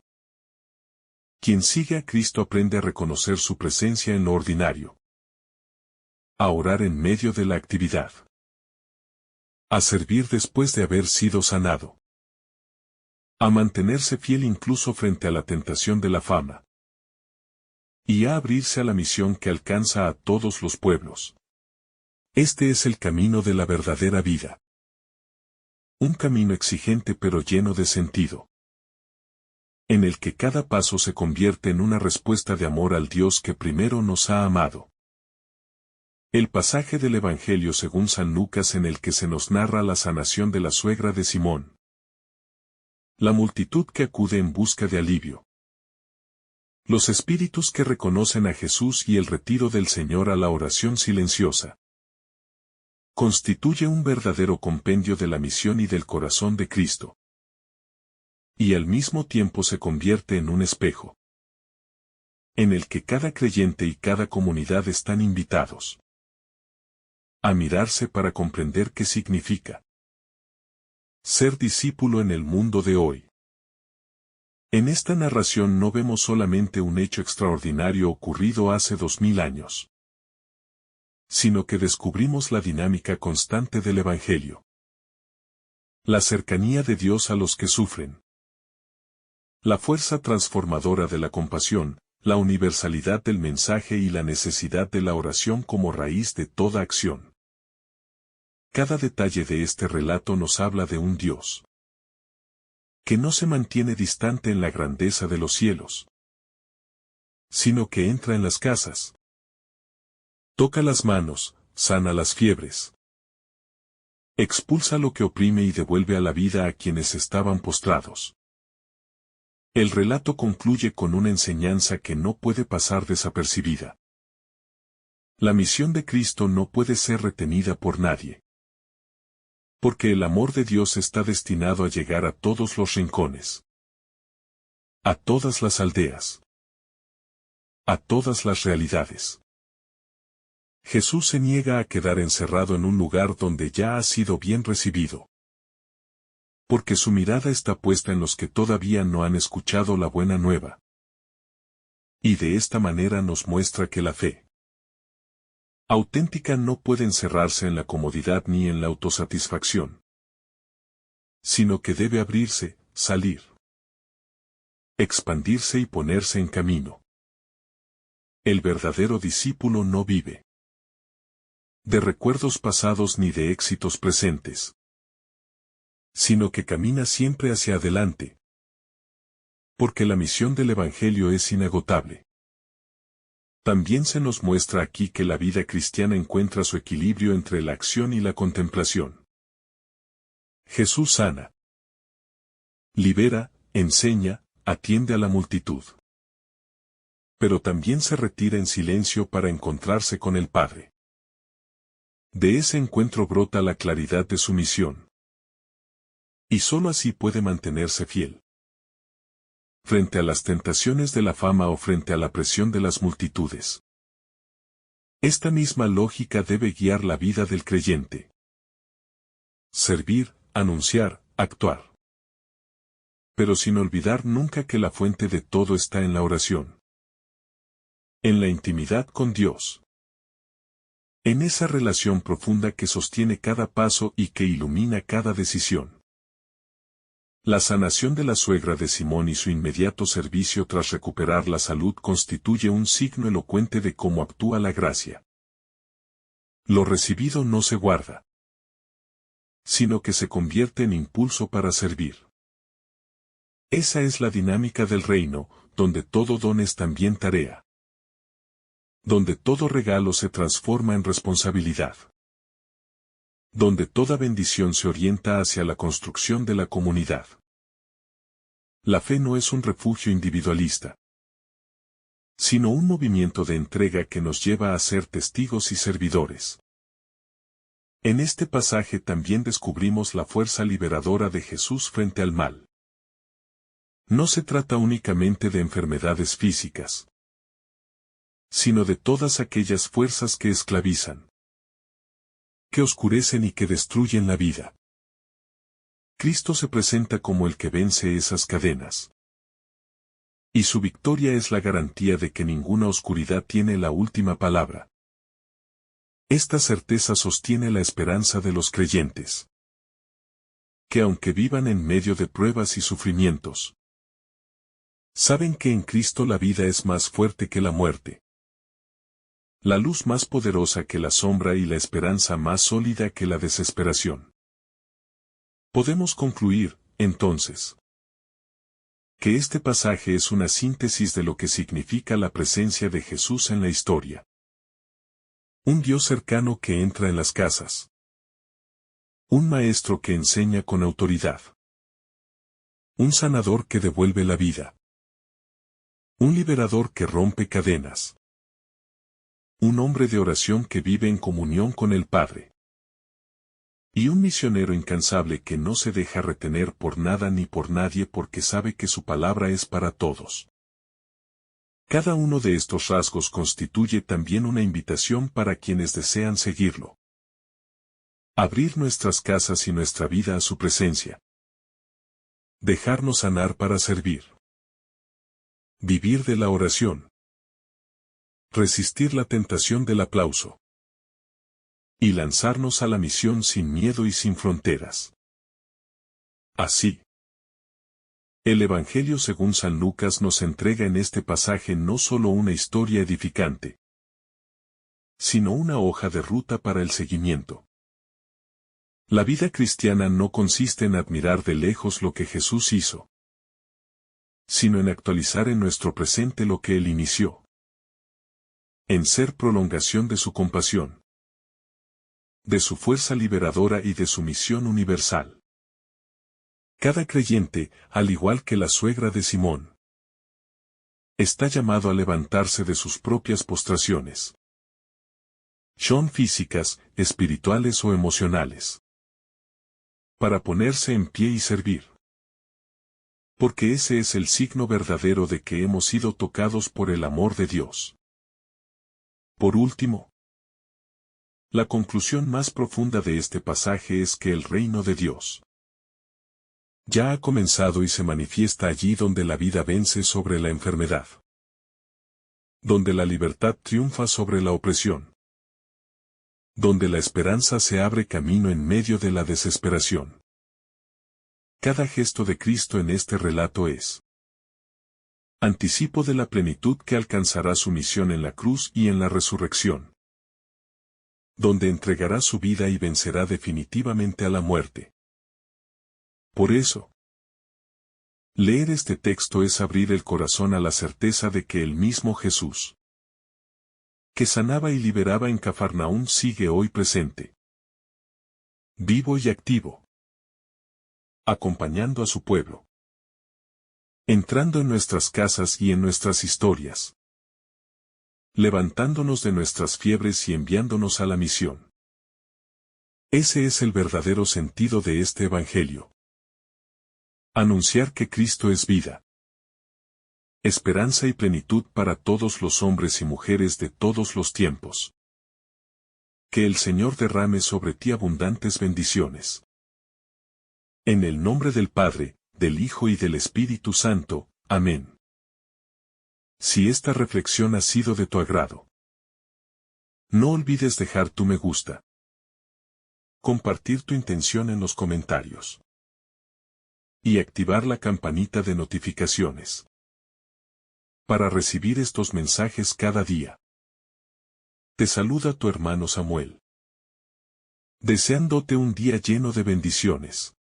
Quien sigue a Cristo aprende a reconocer su presencia en lo ordinario, a orar en medio de la actividad, a servir después de haber sido sanado, a mantenerse fiel incluso frente a la tentación de la fama, y a abrirse a la misión que alcanza a todos los pueblos. Este es el camino de la verdadera vida. Un camino exigente pero lleno de sentido, en el que cada paso se convierte en una respuesta de amor al Dios que primero nos ha amado. El pasaje del Evangelio según San Lucas en el que se nos narra la sanación de la suegra de Simón. La multitud que acude en busca de alivio. Los espíritus que reconocen a Jesús y el retiro del Señor a la oración silenciosa. Constituye un verdadero compendio de la misión y del corazón de Cristo. Y al mismo tiempo se convierte en un espejo, en el que cada creyente y cada comunidad están invitados a mirarse para comprender qué significa ser discípulo en el mundo de hoy. En esta narración no vemos solamente un hecho extraordinario ocurrido hace 2000 años, sino que descubrimos la dinámica constante del Evangelio. La cercanía de Dios a los que sufren. La fuerza transformadora de la compasión, la universalidad del mensaje y la necesidad de la oración como raíz de toda acción. Cada detalle de este relato nos habla de un Dios que no se mantiene distante en la grandeza de los cielos, sino que entra en las casas, toca las manos, sana las fiebres, expulsa lo que oprime y devuelve a la vida a quienes estaban postrados. El relato concluye con una enseñanza que no puede pasar desapercibida. La misión de Cristo no puede ser retenida por nadie, porque el amor de Dios está destinado a llegar a todos los rincones, a todas las aldeas, a todas las realidades. Jesús se niega a quedar encerrado en un lugar donde ya ha sido bien recibido, porque su mirada está puesta en los que todavía no han escuchado la buena nueva. Y de esta manera nos muestra que la fe auténtica no puede encerrarse en la comodidad ni en la autosatisfacción, sino que debe abrirse, salir, expandirse y ponerse en camino. El verdadero discípulo no vive de recuerdos pasados ni de éxitos presentes, sino que camina siempre hacia adelante, porque la misión del Evangelio es inagotable. También se nos muestra aquí que la vida cristiana encuentra su equilibrio entre la acción y la contemplación. Jesús sana, libera, enseña, atiende a la multitud. Pero también se retira en silencio para encontrarse con el Padre. De ese encuentro brota la claridad de su misión. Y sólo así puede mantenerse fiel frente a las tentaciones de la fama o frente a la presión de las multitudes. Esta misma lógica debe guiar la vida del creyente. Servir, anunciar, actuar. Pero sin olvidar nunca que la fuente de todo está en la oración. En la intimidad con Dios. En esa relación profunda que sostiene cada paso y que ilumina cada decisión. La sanación de la suegra de Simón y su inmediato servicio tras recuperar la salud constituye un signo elocuente de cómo actúa la gracia. Lo recibido no se guarda, sino que se convierte en impulso para servir. Esa es la dinámica del reino, donde todo don es también tarea. Donde todo regalo se transforma en responsabilidad. Donde toda bendición se orienta hacia la construcción de la comunidad. La fe no es un refugio individualista, sino un movimiento de entrega que nos lleva a ser testigos y servidores. En este pasaje también descubrimos la fuerza liberadora de Jesús frente al mal. No se trata únicamente de enfermedades físicas, sino de todas aquellas fuerzas que esclavizan. que oscurecen y que destruyen la vida. Cristo se presenta como el que vence esas cadenas. Y su victoria es la garantía de que ninguna oscuridad tiene la última palabra. Esta certeza sostiene la esperanza de los creyentes. Que aunque vivan en medio de pruebas y sufrimientos, saben que en Cristo la vida es más fuerte que la muerte. La luz más poderosa que la sombra y la esperanza más sólida que la desesperación. Podemos concluir, entonces, que este pasaje es una síntesis de lo que significa la presencia de Jesús en la historia. Un Dios cercano que entra en las casas. Un maestro que enseña con autoridad. Un sanador que devuelve la vida. Un liberador que rompe cadenas. Un hombre de oración que vive en comunión con el Padre. Y un misionero incansable que no se deja retener por nada ni por nadie porque sabe que su palabra es para todos. Cada uno de estos rasgos constituye también una invitación para quienes desean seguirlo. Abrir nuestras casas y nuestra vida a su presencia. Dejarnos sanar para servir. Vivir de la oración. Resistir la tentación del aplauso. Y lanzarnos a la misión sin miedo y sin fronteras. Así, el Evangelio según San Lucas nos entrega en este pasaje no solo una historia edificante, sino una hoja de ruta para el seguimiento. La vida cristiana no consiste en admirar de lejos lo que Jesús hizo, sino en actualizar en nuestro presente lo que Él inició. En ser prolongación de su compasión, de su fuerza liberadora y de su misión universal. Cada creyente, al igual que la suegra de Simón, está llamado a levantarse de sus propias postraciones. Son físicas, espirituales o emocionales. Para ponerse en pie y servir. Porque ese es el signo verdadero de que hemos sido tocados por el amor de Dios. Por último, la conclusión más profunda de este pasaje es que el reino de Dios ya ha comenzado y se manifiesta allí donde la vida vence sobre la enfermedad. Donde la libertad triunfa sobre la opresión. Donde la esperanza se abre camino en medio de la desesperación. Cada gesto de Cristo en este relato es anticipo de la plenitud que alcanzará su misión en la cruz y en la resurrección. Donde entregará su vida y vencerá definitivamente a la muerte. Por eso, leer este texto es abrir el corazón a la certeza de que el mismo Jesús, que sanaba y liberaba en Cafarnaún, sigue hoy presente, vivo y activo, acompañando a su pueblo, entrando en nuestras casas y en nuestras historias, levantándonos de nuestras fiebres y enviándonos a la misión. Ese es el verdadero sentido de este Evangelio. Anunciar que Cristo es vida, esperanza y plenitud para todos los hombres y mujeres de todos los tiempos. Que el Señor derrame sobre ti abundantes bendiciones. En el nombre del Padre, del Hijo y del Espíritu Santo. Amén. Si esta reflexión ha sido de tu agrado, no olvides dejar tu me gusta, compartir tu intención en los comentarios y activar la campanita de notificaciones para recibir estos mensajes cada día. Te saluda tu hermano Samuel, deseándote un día lleno de bendiciones.